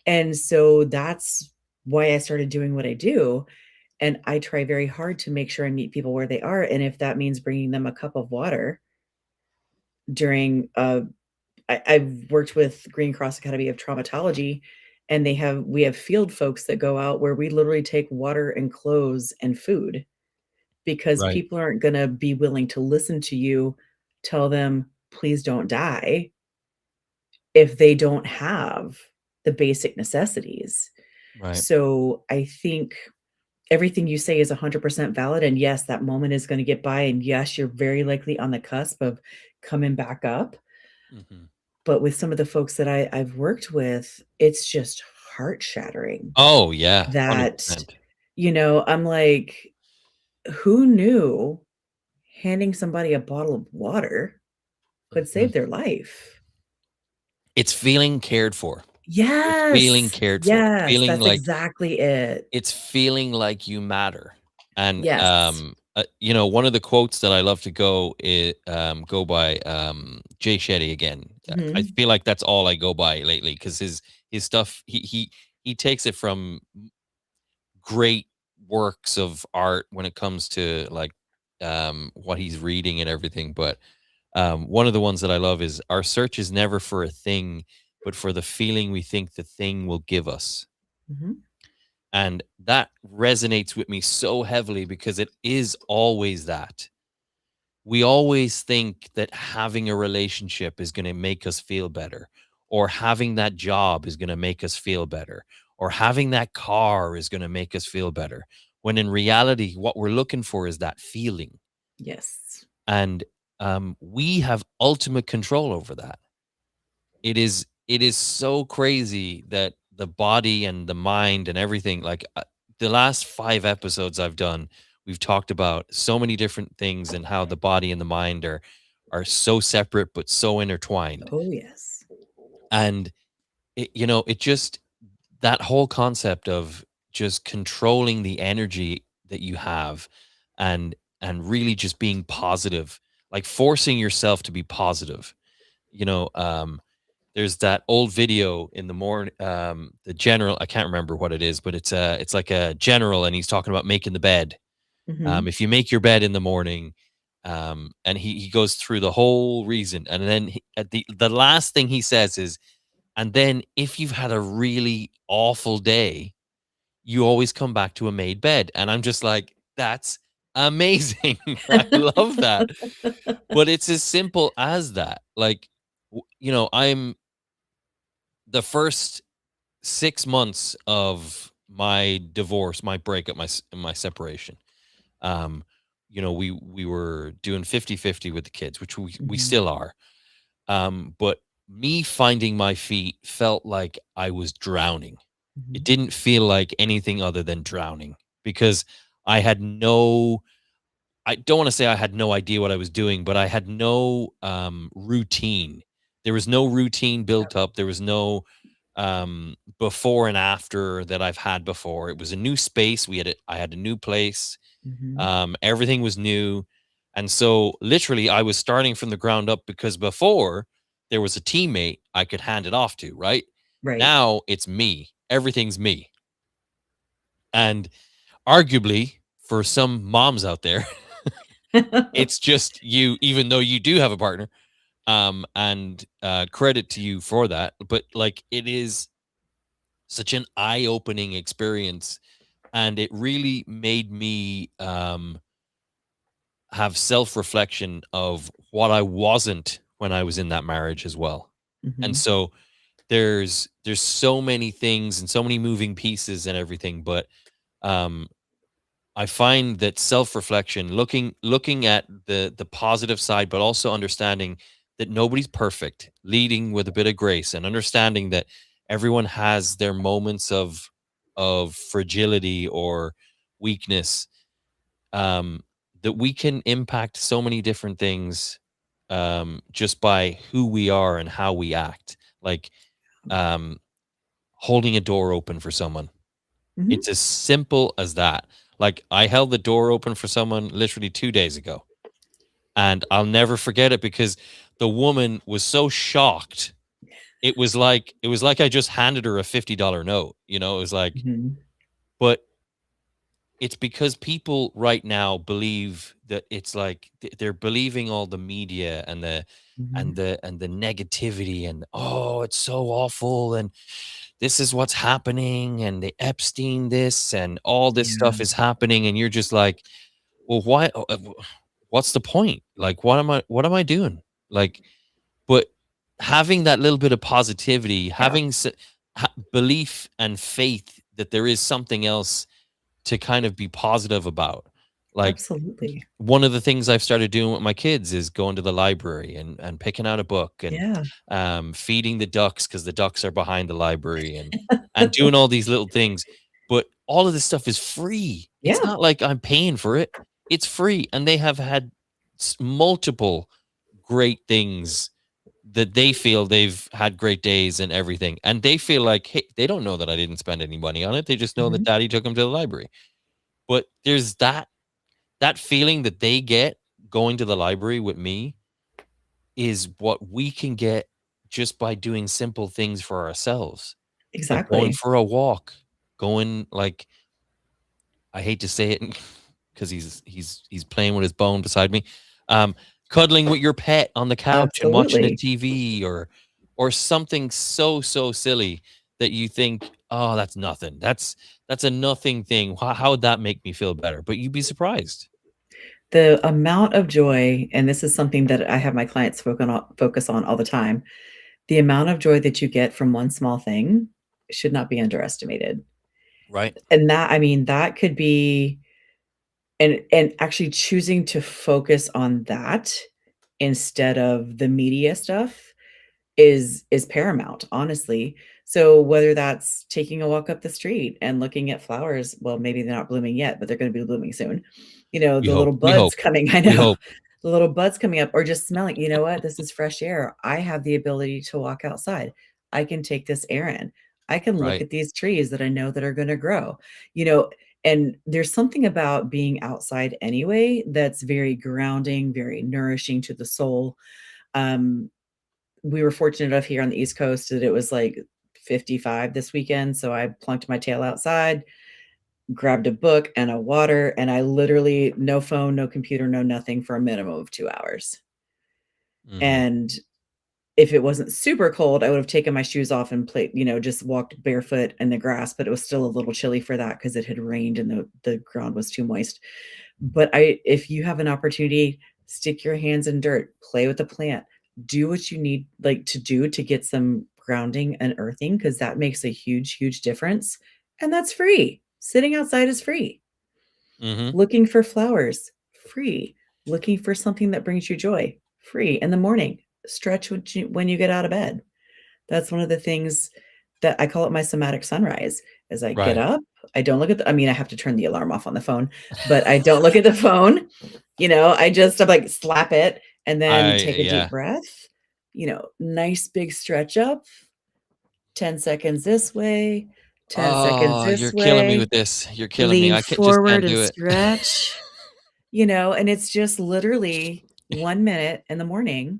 Speaker 3: And so that's why I started doing what I do, and I try very hard to make sure I meet people where they are, and if that means bringing them a cup of water during, I've worked with Green Cross Academy of Traumatology, and we have field folks that go out where we literally take water and clothes and food, because
Speaker 2: right,
Speaker 3: people aren't gonna be willing to listen to you tell them, "Please don't die," if they don't have the basic necessities.
Speaker 2: right.
Speaker 3: So, I think everything you say is 100% valid, and yes, that moment is gonna get by, and yes, you're very likely on the cusp of coming back up.
Speaker 2: Mhm.
Speaker 3: But with some of the folks that I've worked with, it's just heart-shattering
Speaker 2: Oh, yeah,
Speaker 3: that,
Speaker 2: 100%.
Speaker 3: I'm like, who knew handing somebody a bottle of water could
Speaker 2: Mhm.
Speaker 3: save their life?
Speaker 2: It's feeling cared for. It's feeling
Speaker 3: Yes,
Speaker 2: cared for.
Speaker 3: yes, that's exactly it.
Speaker 2: It's feeling like you matter. And
Speaker 3: Yes.
Speaker 2: one of the quotes that I love to go by, Jay Shetty again. I
Speaker 3: Mhm.
Speaker 2: feel like that's all I go by lately because his stuff, he takes it from great works of art when it comes to like what he's reading and everything. But one of the ones that I love is, our search is never for a thing, but for the feeling we think the thing will give us.
Speaker 3: Mhm.
Speaker 2: And that resonates with me so heavily because it is always that. We always think that having a relationship is going to make us feel better, or having that job is going to make us feel better, or having that car is going to make us feel better. When in reality, what we're looking for is that feeling.
Speaker 3: Yes.
Speaker 2: And we have ultimate control over that. It is so crazy that the body and the mind and everything, like, the last 5 episodes I've done, we've talked about so many different things and how the body and the mind are so separate but so intertwined.
Speaker 3: Oh, yes.
Speaker 2: And it just, that whole concept of just controlling the energy that you have, and really just being positive, like forcing yourself to be positive. you know um there's that old video in the morning, the general, I can't remember what it is, but it's like a general, and he's talking about making the bed.
Speaker 3: Mhm.
Speaker 2: If you make your bed in the morning, and he goes through the whole reason, and then at the last thing he says is, and then if you've had a really awful day, you always come back to a made bed. And I'm just like, that's amazing. I love that. But it's as simple as that. Like, I'm the first 6 months of my divorce, my breakup, my separation. Um, we were doing 50-50 with the kids, which we
Speaker 3: Mhm.
Speaker 2: still are. But me finding my feet felt like I was drowning. It
Speaker 3: Mhm.
Speaker 2: didn't feel like anything other than drowning, because I had no I don't wanna say I had no idea what I was doing, but I had no, routine. There was no routine built up. There was no, before and after that I've had before. It was a new space. I had a new place.
Speaker 3: Mhm.
Speaker 2: Everything was new. And so, literally, I was starting from the ground up, because before, there was a teammate I could hand it off to, right?
Speaker 3: Right.
Speaker 2: Now it's me. Everything's me. And arguably, for some moms out there, it's just you, even though you do have a partner. And credit to you for that. But like, it is such an eye-opening experience, and it really made me have self-reflection of what I wasn't when I was in that marriage as well. And
Speaker 3: Mhm.
Speaker 2: so there's so many things and so many moving pieces and everything, but um I find that self-reflection, looking at the positive side, but also understanding that nobody's perfect, leading with a bit of grace, and understanding that everyone has their moments of fragility or weakness, um, that we can impact so many different things, just by who we are and how we act. Like, um, holding a door open for someone.
Speaker 3: Mhm.
Speaker 2: It's as simple as that. Like, I held the door open for someone literally 2 days ago, and I'll never forget it, because the woman was so shocked. It was like I just handed her a $50 note, It was like,
Speaker 3: Mhm.
Speaker 2: but it's because people right now believe that it's like they're believing all the media and the and
Speaker 3: Mhm.
Speaker 2: the and the negativity, and, oh, it's so awful, and this is what's happening, and the Epstein this, and all this stuff
Speaker 3: Yeah.
Speaker 2: is happening, and you're just like, well, why? What's the point? Like, what am I doing? Like, but having that little bit of positivity, having belief and faith that there is something else to kind of be positive about. Like,
Speaker 3: Absolutely.
Speaker 2: one of the things I've started doing with my kids is going to the library and picking out a book, and
Speaker 3: Yeah.
Speaker 2: feeding the ducks, because the ducks are behind the library, and doing all these little things. But all of this stuff is free. It's
Speaker 3: Yeah.
Speaker 2: not like I'm paying for it. It's free, and they have had multiple great things, that they feel they've had great days and everything, and they feel like, hey, they don't know that I didn't spend any money on it. They just know that
Speaker 3: Mhm.
Speaker 2: daddy took them to the library. But there's that that feeling that they get going to the library with me is what we can get just by doing simple things for ourselves. So going
Speaker 3: Exactly.
Speaker 2: for a walk, going like, I hate to say it because he's playing with his bone beside me. Um, Cuddling with your pet on the couch and watching a
Speaker 3: Absolutely.
Speaker 2: TV, or something so silly that you think, oh, that's nothing. That's a nothing thing. How would that make me feel better? But you'd be surprised.
Speaker 3: The amount of joy, and this is something that I have my clients focus on all the time, the amount of joy that you get from one small thing should not be underestimated.
Speaker 2: Right.
Speaker 3: And that, I mean, that could be, and actually choosing to focus on that instead of the media stuff is paramount, honestly. So whether that's taking a walk up the street and looking at flowers, well, maybe they're not blooming yet, but they're going to be blooming soon.
Speaker 2: We
Speaker 3: The
Speaker 2: hope.
Speaker 3: little
Speaker 2: We
Speaker 3: buds
Speaker 2: hope.
Speaker 3: coming, I
Speaker 2: We
Speaker 3: know.
Speaker 2: hope.
Speaker 3: The little buds coming up, or just smelling, you know what? This is fresh air. I have the ability to walk outside. I can take this air in. I can look
Speaker 2: Right.
Speaker 3: at these trees that I know that are going to grow. You know, and there's something about being outside anyway that's very grounding, very nourishing to the soul. Um, we were fortunate enough here on the East Coast that it was like 55 this weekend. So I plunked my tail outside, grabbed a book and a water, and I literally, no phone, no computer, no nothing for a minimum of 2 hours.
Speaker 2: Mhm.
Speaker 3: And if it wasn't super cold, I would have taken my shoes off and played, just walked barefoot in the grass, but it was still a little chilly for that because it had rained and the ground was too moist. But if you have an opportunity, stick your hands in dirt, play with the plant, do what you need like to do to get some grounding and earthing, because that makes a huge, huge difference. And that's free. Sitting outside is free.
Speaker 2: Mhm.
Speaker 3: Looking for flowers, free. Looking for something that brings you joy, free. In the morning, stretch when you get out of bed. That's one of the things that I call it my somatic sunrise. As I get
Speaker 2: Right.
Speaker 3: up, I don't look at I mean, I have to turn the alarm off on the phone, but I don't look at the phone. I'm like, slap it and then take a deep
Speaker 2: Yeah.
Speaker 3: breath, nice big stretch up, 10 seconds this way, 10 seconds
Speaker 2: Oh,
Speaker 3: this
Speaker 2: you're killing me with
Speaker 3: way,
Speaker 2: this. You're killing me.
Speaker 3: lean
Speaker 2: I just
Speaker 3: forward
Speaker 2: can't
Speaker 3: and
Speaker 2: do it.
Speaker 3: stretch, and it's just literally 1 minute in the morning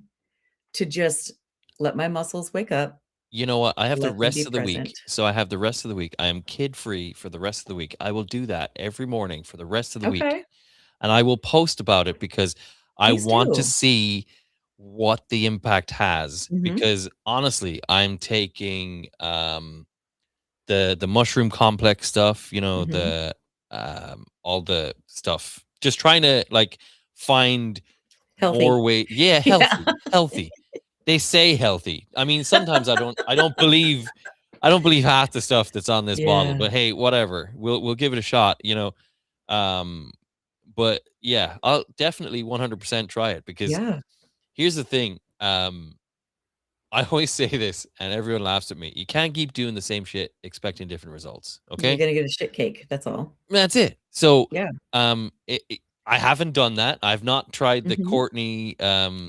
Speaker 3: to just let my muscles wake up,
Speaker 2: You know what? I have the
Speaker 3: let them be
Speaker 2: rest of the week.
Speaker 3: present.
Speaker 2: So I have the rest of the week. I am kid free for the rest of the week. I will do that every morning for the rest of the week.
Speaker 3: Okay,
Speaker 2: And I will post about it because I
Speaker 3: please
Speaker 2: want to
Speaker 3: do.
Speaker 2: see what the impact has.
Speaker 3: Mhm,
Speaker 2: Because honestly, I'm taking the mushroom complex stuff,
Speaker 3: mhm.
Speaker 2: the all the stuff. Just trying to like find more
Speaker 3: Healthy.
Speaker 2: way. Yeah,
Speaker 3: Yeah.
Speaker 2: healthy. Healthy. They say healthy. I mean, sometimes I don't believe half the stuff that's on this bottle,
Speaker 3: Yeah,
Speaker 2: but hey, whatever. We'll give it a shot. Um, but yeah, I'll definitely 100% try it because
Speaker 3: yeah.
Speaker 2: here's the thing. I always say this and everyone laughs at me. You can't keep doing the same shit expecting different results.
Speaker 3: You're
Speaker 2: Okay?
Speaker 3: gonna get a shit cake, that's all.
Speaker 2: That's it. So,
Speaker 3: Yeah.
Speaker 2: I haven't done that. I've not tried the
Speaker 3: Mhm.
Speaker 2: Courtney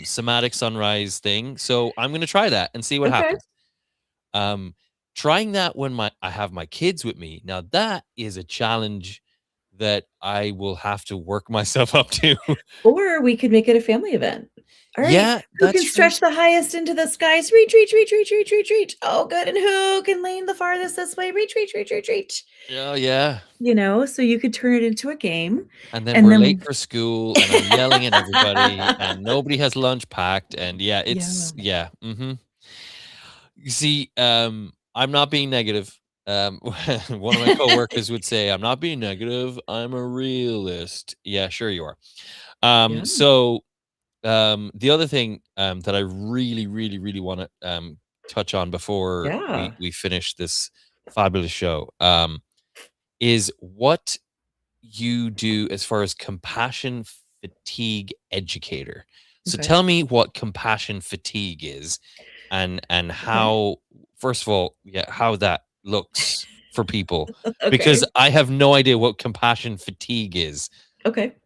Speaker 2: somatic sunrise thing. So I'm gonna try that and see what
Speaker 3: Okay.
Speaker 2: happens. Um, Trying that when I have my kids with me. Now that is a challenge that I will have to work myself up to.
Speaker 3: Or we could make it a family event. All right,
Speaker 2: Yeah,
Speaker 3: who
Speaker 2: that's
Speaker 3: can
Speaker 2: true.
Speaker 3: stretch the highest into the skies? Reach, reach, reach, reach, reach, reach, reach. Oh, good. And who can lean the farthest this way? Reach, reach, reach, reach, reach.
Speaker 2: Oh yeah.
Speaker 3: So you could turn it into a game,
Speaker 2: And then
Speaker 3: and
Speaker 2: we're late
Speaker 3: then
Speaker 2: for school and I'm yelling at everybody and nobody has lunch packed and yeah,
Speaker 3: Yeah.
Speaker 2: it's yeah. You see, I'm not being negative. One of my coworkers would say, "I'm not being negative. I'm a realist." Yeah, sure you are.
Speaker 3: Yeah.
Speaker 2: The other thing that I really, really, really want to touch on before we
Speaker 3: Yeah.
Speaker 2: we finish this fabulous show is what you do as far as compassion fatigue educator. So
Speaker 3: Okay.
Speaker 2: tell me what compassion fatigue is and
Speaker 3: Okay.
Speaker 2: how, first of all, yeah, how that looks for people because
Speaker 3: Okay.
Speaker 2: I have no idea what compassion fatigue is.
Speaker 3: Okay.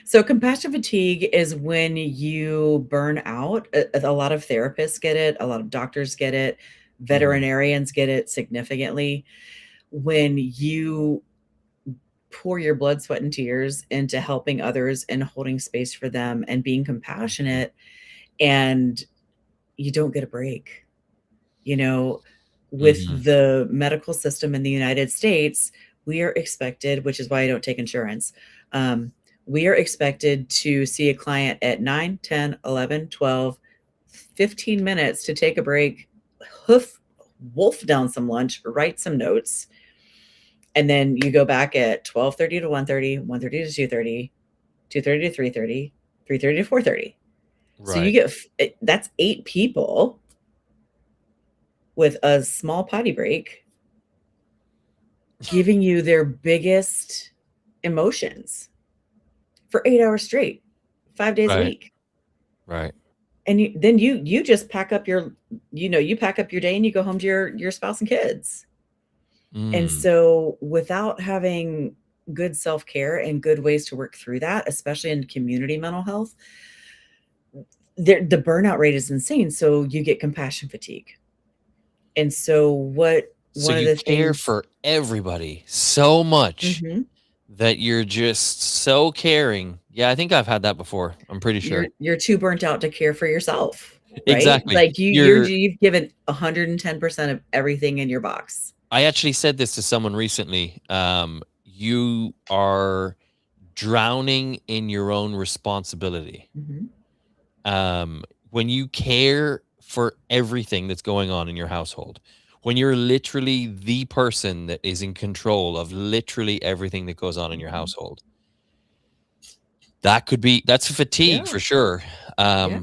Speaker 3: So compassion fatigue is when you burn out. A lot of therapists get it, a lot of doctors get it,
Speaker 2: Mhm.
Speaker 3: veterinarians get it significantly. When you pour your blood, sweat, and tears into helping others and holding space for them and being compassionate, and you don't get a break. You know, with
Speaker 2: Mm-hmm.
Speaker 3: the medical system in the United States, we are expected, which is why I don't take insurance. We are expected to see a client at 9, 10, 11, 12, 15 minutes to take a break, wolf down some lunch, write some notes, and then you go back at 12:30 to 1:30, 1:30 to 2:30, 2:30 to 3:30, 3:30 to 4:30. So you
Speaker 2: Right.
Speaker 3: get that's 8 people with a small potty break giving you their biggest emotions for 8 hours straight, 5 days a
Speaker 2: Right.
Speaker 3: week.
Speaker 2: Right.
Speaker 3: And you just pack up you pack up your day and you go home to your spouse and kids. And
Speaker 2: Mm.
Speaker 3: so without having good self-care and good ways to work through that, especially in community mental health, the burnout rate is insane. So you get compassion fatigue. And so
Speaker 2: So
Speaker 3: one of
Speaker 2: you
Speaker 3: the
Speaker 2: care
Speaker 3: things.
Speaker 2: for everybody so much
Speaker 3: Mhm.
Speaker 2: that you're just so caring. Yeah, I think I've had that before. I'm pretty sure.
Speaker 3: You're too burnt out to care for yourself, right?
Speaker 2: Exactly.
Speaker 3: Like you've given 110% of everything in your box.
Speaker 2: I actually said this to someone recently. You are drowning in your own responsibility.
Speaker 3: Mhm.
Speaker 2: When you care for everything that's going on in your household, when you're literally the person that is in control of literally everything that goes on in your
Speaker 3: Mhm.
Speaker 2: household, that's a fatigue
Speaker 3: Yeah,
Speaker 2: for sure.
Speaker 3: yeah.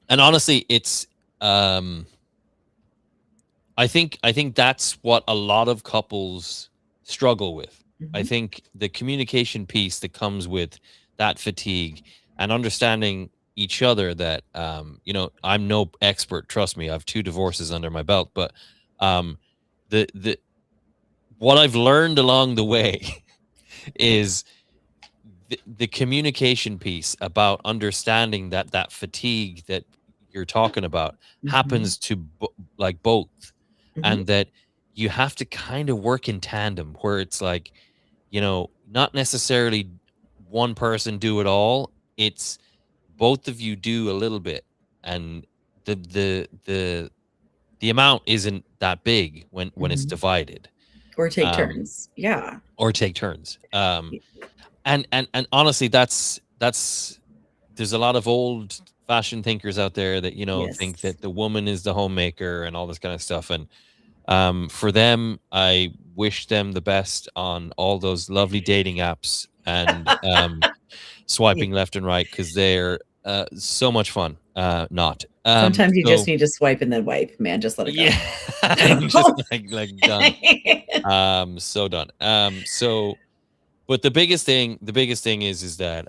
Speaker 2: And honestly, it's um I think that's what a lot of couples struggle with. I
Speaker 3: Mhm.
Speaker 2: think the communication piece that comes with that fatigue and understanding each other that I'm no expert, trust me. I have 2 divorces under my belt, but um the what I've learned along the way is the communication piece about understanding that that fatigue that you're talking about
Speaker 3: Mhm.
Speaker 2: happens to like both,
Speaker 3: Mhm.
Speaker 2: and that you have to kind of work in tandem where it's like, not necessarily one person do it all. It's both of you do a little bit, and the amount isn't that big when it's
Speaker 3: Mhm.
Speaker 2: divided.
Speaker 3: Or take
Speaker 2: um
Speaker 3: turns. Yeah.
Speaker 2: or take turns.
Speaker 3: Y
Speaker 2: And honestly, that's there's a lot of old fashioned thinkers out there that think
Speaker 3: Yes.
Speaker 2: that the woman is the homemaker and all this kind of stuff. And for them, I wish them the best on all those lovely dating apps and
Speaker 3: Yeah.
Speaker 2: swiping left and right, because they're so much fun. Not
Speaker 3: Sometimes you just
Speaker 2: so
Speaker 3: need to swipe and then wipe, man, just let it go.
Speaker 2: yeah. Just like done. So done. But the biggest thing is that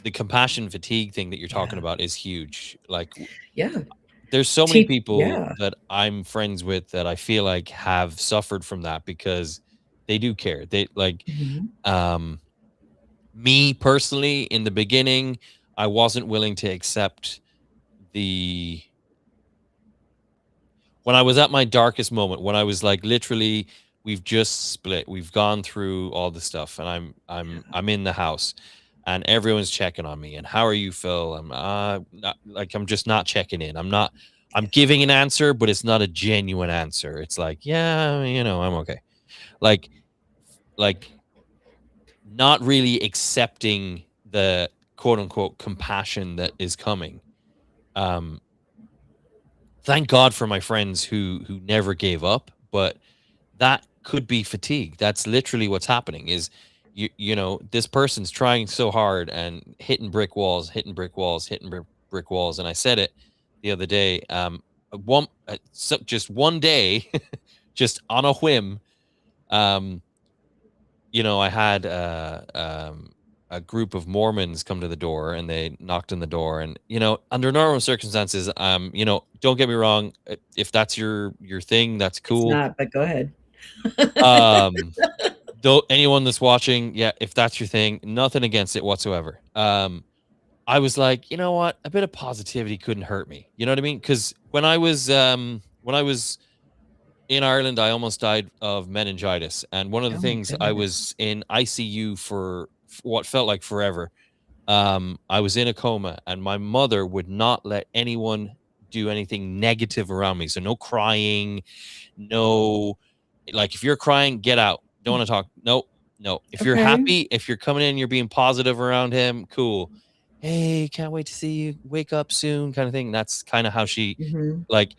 Speaker 2: the compassion fatigue thing that you're talking
Speaker 3: Yeah.
Speaker 2: about is huge. Like,
Speaker 3: Yeah.
Speaker 2: there's so many people
Speaker 3: Yeah.
Speaker 2: that I'm friends with that I feel like have suffered from that because they do care. They like,
Speaker 3: Mhm.
Speaker 2: um me personally, in the beginning, I wasn't willing to accept the when I was at my darkest moment, when I was like, literally, we've just split, we've gone through all the stuff, and I'm in the house, and everyone's checking on me. And how are you, Phil? I'm not, like, I'm just not checking in. I'm giving an answer, but it's not a genuine answer. It's like, yeah, I'm okay. Like, like not really accepting the quote unquote compassion that is coming. Um, thank God for my friends who never gave up, but that could be fatigue. That's literally what's happening is this person's trying so hard and hitting brick walls, hitting brick walls, hitting brick walls. And I said it the other day. Just one day, just on a whim, um, I had a group of Mormons come to the door, and they knocked on the door. And under normal circumstances, don't get me wrong, if that's your thing, that's
Speaker 3: It's
Speaker 2: cool.
Speaker 3: not, but go ahead.
Speaker 2: Um, though anyone that's watching, yeah, if that's your thing, nothing against it whatsoever. I was like, you know what, a bit of positivity couldn't hurt me. You know what I mean? Because when I was in Ireland, I almost died of meningitis. And one of the
Speaker 3: Oh my
Speaker 2: things, I
Speaker 3: goodness.
Speaker 2: was in ICU for what felt like forever. I was in a coma, and my mother would not let anyone do anything negative around me. So no crying, no, like, if you're crying, get out. Don't want to talk. Nope. No. If you're
Speaker 3: Okay.
Speaker 2: happy, if you're coming in, you're being positive around him, cool. Hey, can't wait to see you. Wake up soon, kind of thing. That's kind of how she,
Speaker 3: Mhm.
Speaker 2: like,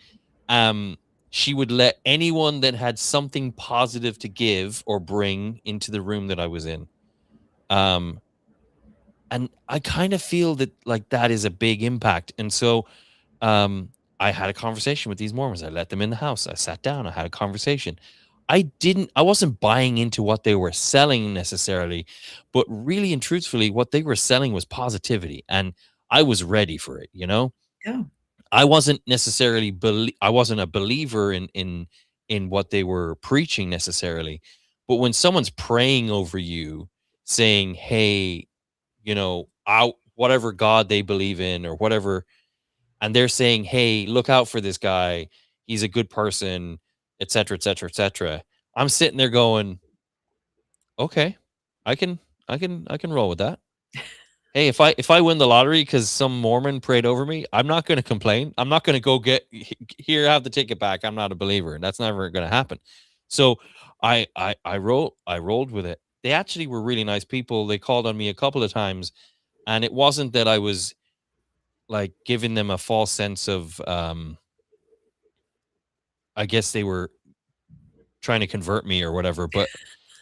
Speaker 2: um, she would let anyone that had something positive to give or bring into the room that I was in. Um, and I kind of feel that, like, that is a big impact. And so, um, I had a conversation with these Mormons. I let them in the house. I sat down. I had a conversation. I wasn't buying into what they were selling necessarily, but really and truthfully, what they were selling was positivity. And I was ready for it, you know?
Speaker 3: Yeah.
Speaker 2: I wasn't necessarily I wasn't a believer in what they were preaching necessarily. But when someone's praying over you, saying, "Hey, whatever God they believe in or whatever," and they're saying, "Hey, look out for this guy. He's a good person," et cetera, et cetera, et cetera. I'm sitting there going, "Okay, I can, I can roll with that." Hey, if I win the lottery because some Mormon prayed over me, I'm not going to complain. I'm not going to go get here, have the ticket back. I'm not a believer, and that's never going to happen. So I rolled with it. They actually were really nice people. They called on me a couple of times, and it wasn't that I was, like, giving them a false sense of, I guess they were trying to convert me or whatever, but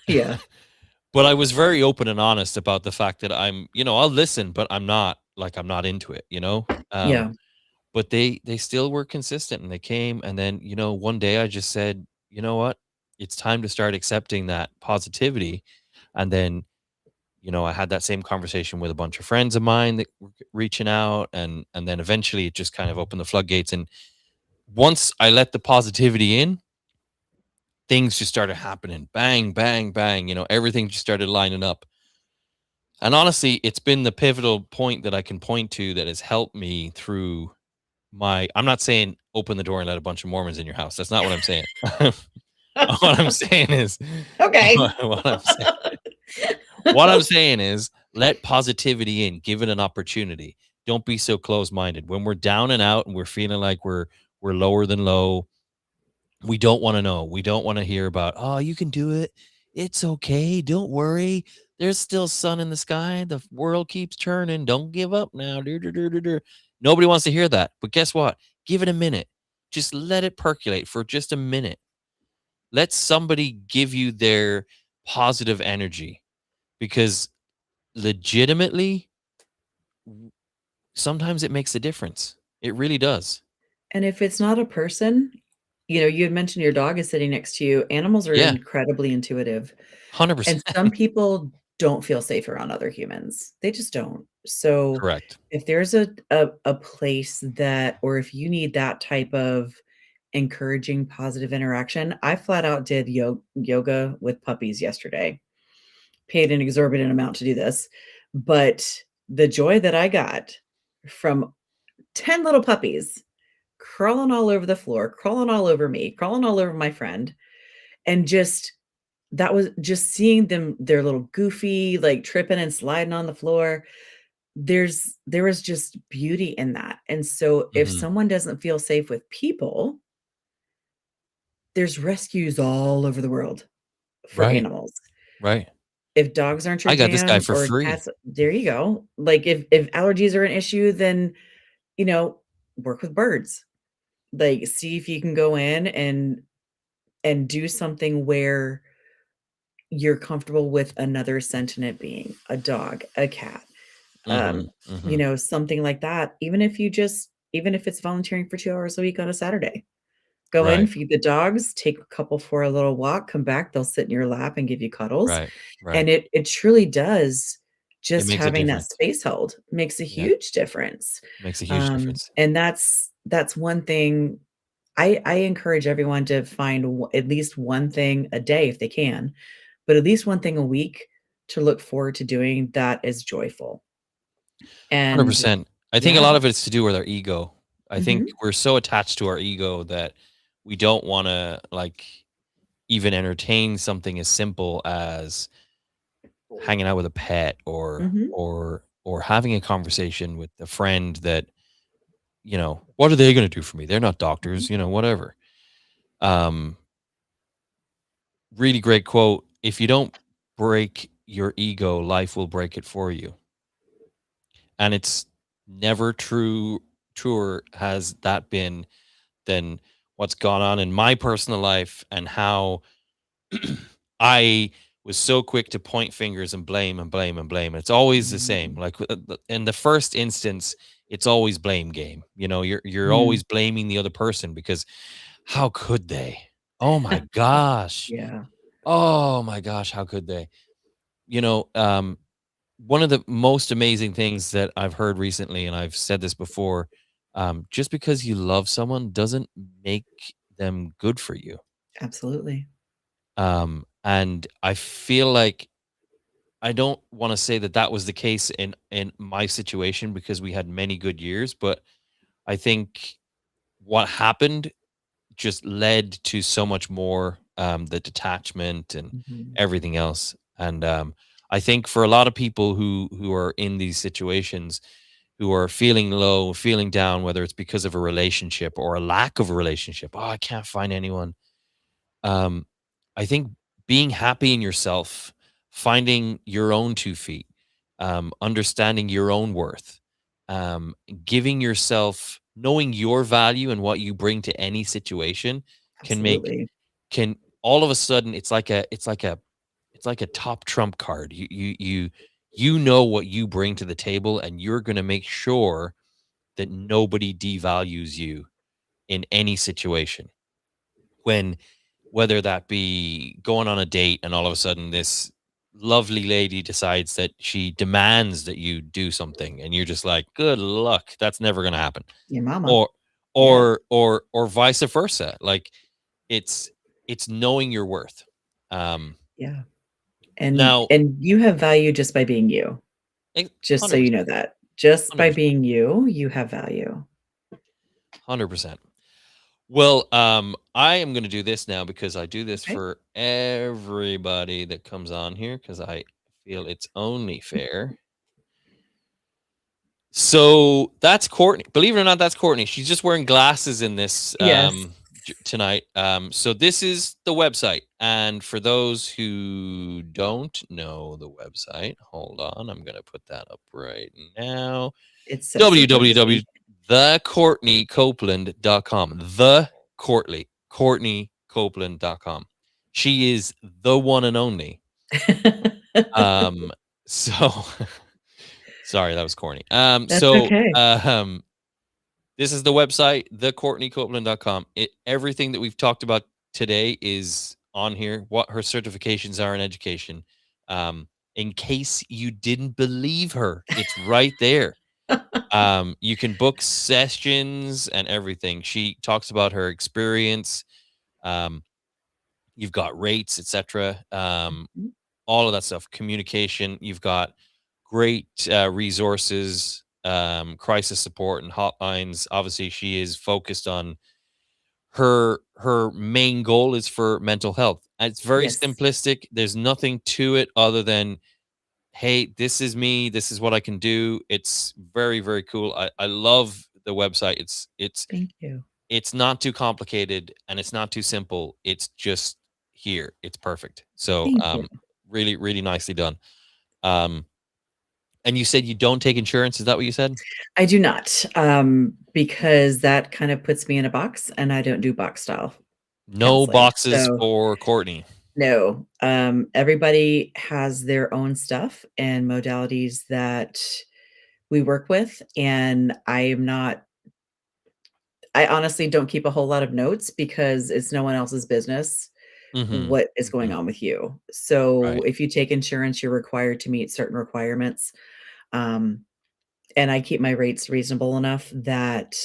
Speaker 3: Yeah.
Speaker 2: but I was very open and honest about the fact that I'll listen, but I'm not into it, you know?
Speaker 3: Yeah.
Speaker 2: But they still were consistent, and they came, and then, one day I just said, "You know what? It's time to start accepting that positivity." And then, I had that same conversation with a bunch of friends of mine that were reaching out, and then eventually it just kind of opened the floodgates. And once I let the positivity in, things just started happening. Bang, bang, bang, everything just started lining up. And honestly, it's been the pivotal point that I can point to that has helped me through I'm not saying open the door and let a bunch of Mormons in your house. That's not what I'm saying. What I'm saying is
Speaker 3: Okay.
Speaker 2: what I'm saying what I'm saying is, let positivity in, give it an opportunity. Don't be so close-minded. When we're down and out and we're feeling like we're lower than low, we don't wanna know. We don't wanna hear about, "Oh, you can do it. It's okay. Don't worry. There's still sun in the sky. The world keeps turning. Don't give up now." Dur, dur, dur, dur, dur." Nobody wants to hear that. But guess what? Give it a minute. Just let it percolate for just a minute. Let somebody give you their positive energy, because legitimately, sometimes it makes a difference. It really does.
Speaker 3: And if it's not a person, you had mentioned your dog is sitting next to you. Animals are
Speaker 2: Yeah,
Speaker 3: incredibly intuitive, and
Speaker 2: 100%.
Speaker 3: some people don't feel safe around other humans. They just don't. So,
Speaker 2: Correct.
Speaker 3: if there's a place that or if you need that type of encouraging positive interaction, I flat out did yoga with puppies yesterday. Paid an exorbitant amount to do this, but the joy that I got from 10 little puppies crawling all over the floor, crawling all over me, crawling all over my friend, and just that was just seeing them, they're little goofy, like, tripping and sliding on the floor. There was just beauty in that, and so if
Speaker 2: Mhm.
Speaker 3: someone doesn't feel safe with people, there's rescues all over the world for
Speaker 2: Right,
Speaker 3: animals.
Speaker 2: right.
Speaker 3: If dogs aren't your
Speaker 2: I got this guy
Speaker 3: jam
Speaker 2: for
Speaker 3: or
Speaker 2: free.
Speaker 3: cats, there you go. Like, if allergies are an issue, then, you know, work with birds. Like, see if you can go in and do something where you're comfortable with another sentient being, a dog, a cat,
Speaker 2: Mhm, mhm.
Speaker 3: something like that. Even if it's volunteering for 2 hours a week on a Saturday. Go in,
Speaker 2: Right,
Speaker 3: feed the dogs, take a couple for a little walk, come back, they'll sit in your lap and give you cuddles,
Speaker 2: right,
Speaker 3: and
Speaker 2: right.
Speaker 3: it truly does
Speaker 2: It
Speaker 3: just
Speaker 2: makes a
Speaker 3: having that
Speaker 2: difference.
Speaker 3: space held makes a
Speaker 2: Yeah,
Speaker 3: huge difference.
Speaker 2: makes a huge difference.
Speaker 3: And that's one thing I encourage everyone to find at least one thing a day if they can, but at least one thing a week to look forward to doing that is joyful. And
Speaker 2: 100%. I think a lot
Speaker 3: yeah.
Speaker 2: of it's to do with our ego. I think
Speaker 3: Mhm.
Speaker 2: we're so attached to our ego that we don't want to like even entertain something as simple as hanging out with a pet
Speaker 3: Mhm.
Speaker 2: or having a conversation with a friend that, what are they going to do for me? They're not
Speaker 3: Mhm.
Speaker 2: doctors, whatever. Um, Really great quote. If you don't break your ego, life will break it for you. And it's never truer has that been than what's gone on in my personal life and how I was so quick to point fingers and blame and blame and blame. It's always the same.
Speaker 3: Mm.
Speaker 2: Like in the first instance, it's always blame game. You're
Speaker 3: Mm.
Speaker 2: always blaming the other person because how could they? Oh my gosh.
Speaker 3: Yeah,
Speaker 2: Oh my gosh, how could they? You know, um, One of the most amazing things that I've heard recently, and I've said this before, just because you love someone doesn't make them good for you.
Speaker 3: absolutely.
Speaker 2: And I feel like I don't want to say that that was the case in my situation because we had many good years, but I think what happened just led to so much more, the detachment and
Speaker 3: Mhm.
Speaker 2: everything else. And I think for a lot of people who are in these situations, who are feeling low, feeling down, whether it's because of a relationship or a lack of a relationship, oh, I can't find anyone. Um, I think being happy in yourself, finding your own 2 feet, understanding your own worth, um, giving yourself, knowing your value and what you bring to any situation can make
Speaker 3: Absolutely.
Speaker 2: can all of a sudden it's like a top trump card. You know what you bring to the table, and you're going to make sure that nobody devalues you in any situation when whether that be going on a date and all of a sudden this lovely lady decides that she demands that you do something and you're just like, good luck, that's never going to happen.
Speaker 3: Your mama.
Speaker 2: or
Speaker 3: Yeah,
Speaker 2: or vice versa. Like it's it's knowing your worth. um
Speaker 3: yeah. And
Speaker 2: Now,
Speaker 3: and you have value just by being you, just so you
Speaker 2: 100%,
Speaker 3: know that. Just by
Speaker 2: 100%,
Speaker 3: being you, you have value.
Speaker 2: 100%. Well, I am going to do this now because I do this
Speaker 3: Okay.
Speaker 2: for everybody that comes on here because I feel it's only fair. So that's Courtney. Believe it or not, that's Courtney. She's just wearing glasses in this
Speaker 3: Yes.
Speaker 2: tonight. So this is the website. And for those who don't know the website, hold on. I'm going to put that up right now.
Speaker 3: It's so super easy.
Speaker 2: www.thecourtneycopeland.com. Courtneycopeland.com. She is the one and only. So sorry, that was corny.
Speaker 3: That's okay.
Speaker 2: This is the website, thecourtneycopeland.com. Everything that we've talked about today is on here, what her certifications are in education. In case you didn't believe her, it's right there. You can book sessions and everything. She talks about her experience. Um, you've got rates, etc.
Speaker 3: Mhm.
Speaker 2: All of that stuff. Communication. You've got great resources, crisis support, and hotlines. Obviously, she is focused on her main goal is for mental health. And it's very
Speaker 3: Yes.
Speaker 2: simplistic. There's nothing to it other than, hey, this is me. This is what I can do. It's very, very cool. I love the website.
Speaker 3: Thank you.
Speaker 2: It's not too complicated and it's not too simple. It's just here. It's perfect. So
Speaker 3: Thank you.
Speaker 2: really, really nicely done. Um, and you said you don't take insurance. Is that what you said?
Speaker 3: I do not, because that kind of puts me in a box, and I don't do box style
Speaker 2: No
Speaker 3: counseling.
Speaker 2: boxes
Speaker 3: So,
Speaker 2: for Courtney.
Speaker 3: no, everybody has their own stuff and modalities that we work with, and I honestly don't keep a whole lot of notes because it's no one else's business
Speaker 2: Mhm.
Speaker 3: what is going
Speaker 2: Mhm.
Speaker 3: on with you. So,
Speaker 2: Right.
Speaker 3: if you take insurance, you're required to meet certain requirements, um, and I keep my rates reasonable enough that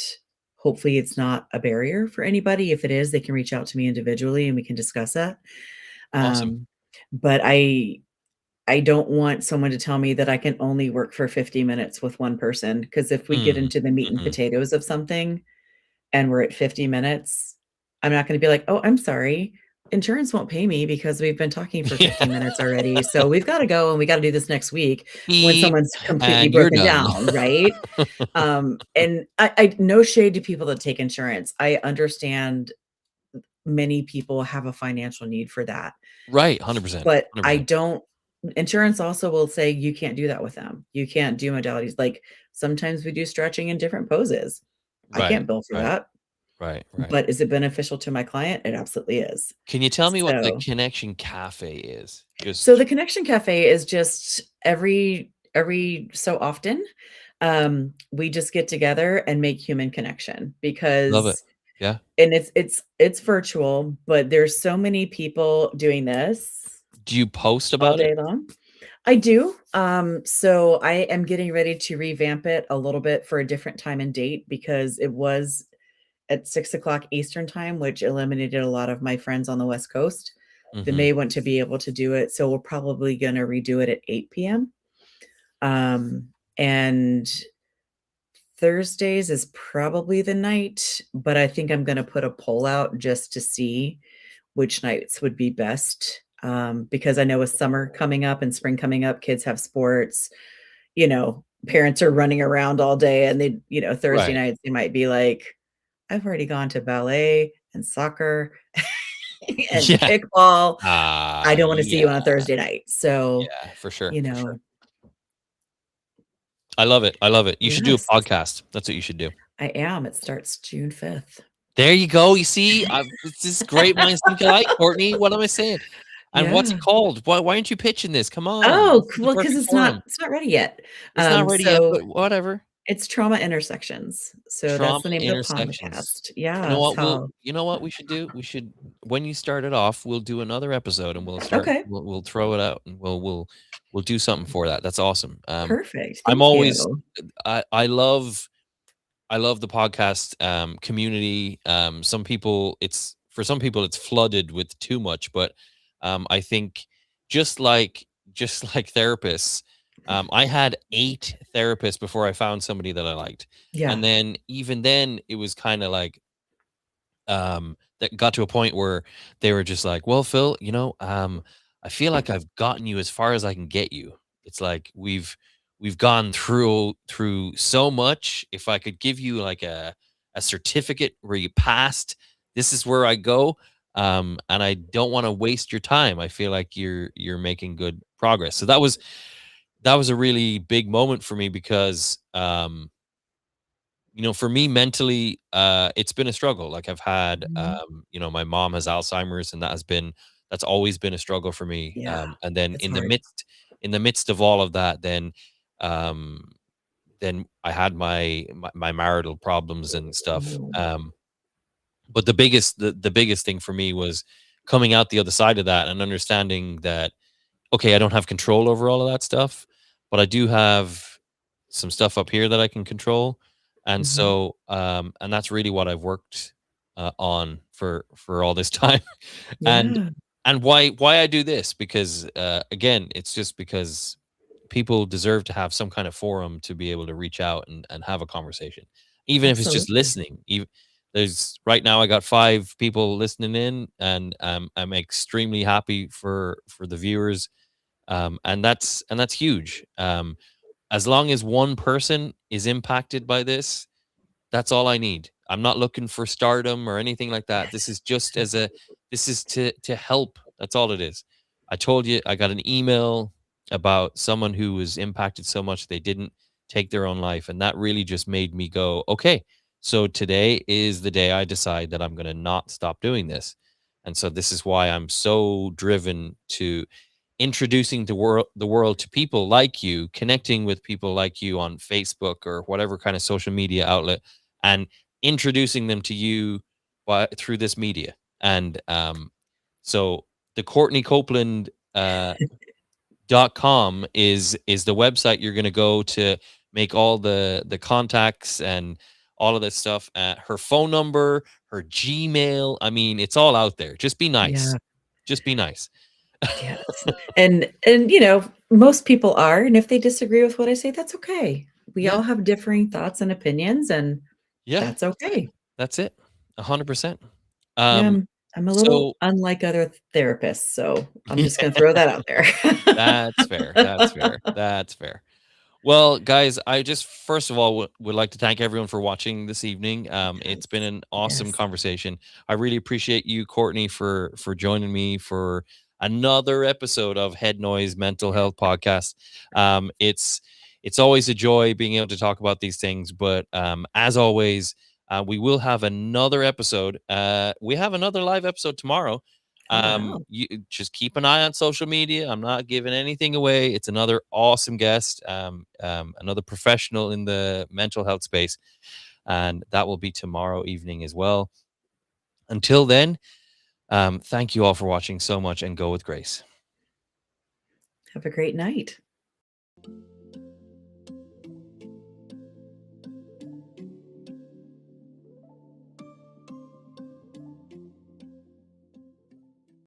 Speaker 3: hopefully it's not a barrier for anybody. If it is, they can reach out to me individually and we can discuss that.
Speaker 2: Awesome.
Speaker 3: Um, but I don't want someone to tell me that I can only work for 50 minutes with one person, because if we get
Speaker 2: Mm.
Speaker 3: into the meat and
Speaker 2: Mhm.
Speaker 3: potatoes of something and we're at 50 minutes, I'm not going to be like, oh, I'm sorry. Insurance won't pay me because we've been talking for 15 minutes already. So we've got to go and we got to do this next week when
Speaker 2: Beep,
Speaker 3: someone's completely
Speaker 2: and you're
Speaker 3: broken
Speaker 2: done.
Speaker 3: down. Right. And I no shade to people that take insurance. I understand many people have a financial need for that.
Speaker 2: Right. 100%.
Speaker 3: But I
Speaker 2: 100%.
Speaker 3: don't, insurance also will say you can't do that with them. You can't do modalities. Like sometimes we do stretching in different poses. I
Speaker 2: Right.
Speaker 3: can't bill for
Speaker 2: Right.
Speaker 3: that.
Speaker 2: Right.
Speaker 3: But is it beneficial to my client? It absolutely is.
Speaker 2: Can you tell me what the
Speaker 3: So
Speaker 2: Connection Cafe is?
Speaker 3: so the Connection Cafe is just every so often, we just get together and make human connection
Speaker 2: Love it.
Speaker 3: because
Speaker 2: Yeah.
Speaker 3: and it's virtual, but there's so many people doing this
Speaker 2: Do you post
Speaker 3: all
Speaker 2: about it?
Speaker 3: day long. I do. So I am getting ready to revamp it a little bit for a different time and date because it was at 6 o'clock Eastern time, which eliminated a lot of my friends on the West Coast. They
Speaker 2: Mm-hmm.
Speaker 3: may want to be able to do it. So we're probably going to redo it at 8 p.m. And Thursdays is probably the night, but I think I'm going to put a poll out just to see which nights would be best. Because I know with summer coming up and spring coming up, kids have sports, parents are running around all day and they, Thursday
Speaker 2: Right.
Speaker 3: nights, they might be like, I've already gone to ballet and soccer and
Speaker 2: Yeah.
Speaker 3: kickball. I don't want to see you
Speaker 2: Yeah.
Speaker 3: on a Thursday night. So,
Speaker 2: Yeah, for sure.
Speaker 3: you
Speaker 2: For sure.
Speaker 3: know,
Speaker 2: I love it. I love it. You should do a
Speaker 3: yes,
Speaker 2: podcast. That's what you should do.
Speaker 3: I am. It starts June 5th.
Speaker 2: There you go. You see, this is great minds think alike, Courtney. What am I saying? And what's
Speaker 3: Yeah.
Speaker 2: it called? Why aren't you pitching this? Come on.
Speaker 3: Oh,
Speaker 2: This is the
Speaker 3: well, because
Speaker 2: perfect
Speaker 3: it's
Speaker 2: forum.
Speaker 3: not ready yet.
Speaker 2: It's not ready yet,
Speaker 3: So
Speaker 2: but whatever.
Speaker 3: it's trauma intersections. So that's
Speaker 2: Trauma
Speaker 3: the name of the
Speaker 2: intersections.
Speaker 3: podcast. Yeah. It's how,
Speaker 2: You know what we should do? We should, when you start it off, we'll do another episode and
Speaker 3: okay.
Speaker 2: we'll throw it out and we'll do something for that. That's awesome.
Speaker 3: Perfect.
Speaker 2: I'm
Speaker 3: Thank
Speaker 2: always
Speaker 3: you.
Speaker 2: I love the podcast community. Some people for some people it's flooded with too much, but I think just like therapists, I had 8 therapists before I found somebody that I liked.
Speaker 3: Yeah.
Speaker 2: And then even then it was kind of like that got to a point where they were just like, "Well, Phil, I feel like I've gotten you as far as I can get you. It's like we've gone through so much. If I could give you like a certificate where you passed, this is where I go. And I don't want to waste your time. I feel like you're making good progress." So that was a really big moment for me because for me mentally, it's been a struggle. Like I've had,
Speaker 3: Mhm.
Speaker 2: my mom has Alzheimer's, and that's always been a struggle for me.
Speaker 3: Yeah.
Speaker 2: And then
Speaker 3: It's hard.
Speaker 2: in the midst of all of that, um, then I had my marital problems and stuff.
Speaker 3: Oh,
Speaker 2: But the biggest thing for me was coming out the other side of that and understanding that, okay, I don't have control over all of that stuff, but I do have some stuff up here that I can control. And
Speaker 3: mhm.
Speaker 2: so, and that's really what I've worked on for all this time. and
Speaker 3: Yeah.
Speaker 2: and why I do this, because again, it's just because people deserve to have some kind of forum to be able to reach out and have a conversation, even if it's just
Speaker 3: Absolutely.
Speaker 2: listening. Even there's right now I got 5 people listening in, and I'm extremely happy for the viewers. And that's huge. As long as one person is impacted by this, that's all I need. I'm not looking for stardom or anything like that. This is just this is to help. That's all it is. I told you I got an email about someone who was impacted so much they didn't take their own life, and that really just made me go, okay, so today is the day I decide that I'm going to not stop doing this. And so this is why I'm so driven to introducing the world to people like you, connecting with people like you on Facebook or whatever kind of social media outlet, and introducing them to you through this media. And so the Courtney Copeland .com is the website you're going to go to make all the contacts and all of this stuff. Her phone number, her Gmail. I mean, it's all out there. Just be nice.
Speaker 3: Yeah.
Speaker 2: Just be nice.
Speaker 3: Yes. And most people are, and if they disagree with what I say, that's okay. We
Speaker 2: Yeah.
Speaker 3: all have differing thoughts and opinions, and
Speaker 2: Yeah.
Speaker 3: that's okay.
Speaker 2: That's it. 100%.
Speaker 3: Yeah,
Speaker 2: Um,
Speaker 3: I'm a little
Speaker 2: so
Speaker 3: unlike other therapists, so I'm just gonna throw that out there.
Speaker 2: that's fair. That's fair. That's fair. Well, guys, I just first of all would like to thank everyone for watching this evening. It's been
Speaker 3: Yes,
Speaker 2: an awesome
Speaker 3: yes.
Speaker 2: conversation. I really appreciate you, Courtney, for joining me for another episode of Head Noise Mental Health Podcast. It's always a joy being able to talk about these things, but as always, we will have another episode. We have another live episode tomorrow.
Speaker 3: Oh, wow.
Speaker 2: You just keep an eye on social media. I'm not giving anything away. It's another awesome guest, another professional in the mental health space, and that will be tomorrow evening as well. Until then, thank you all for watching so much, and go with grace.
Speaker 3: Have a great night.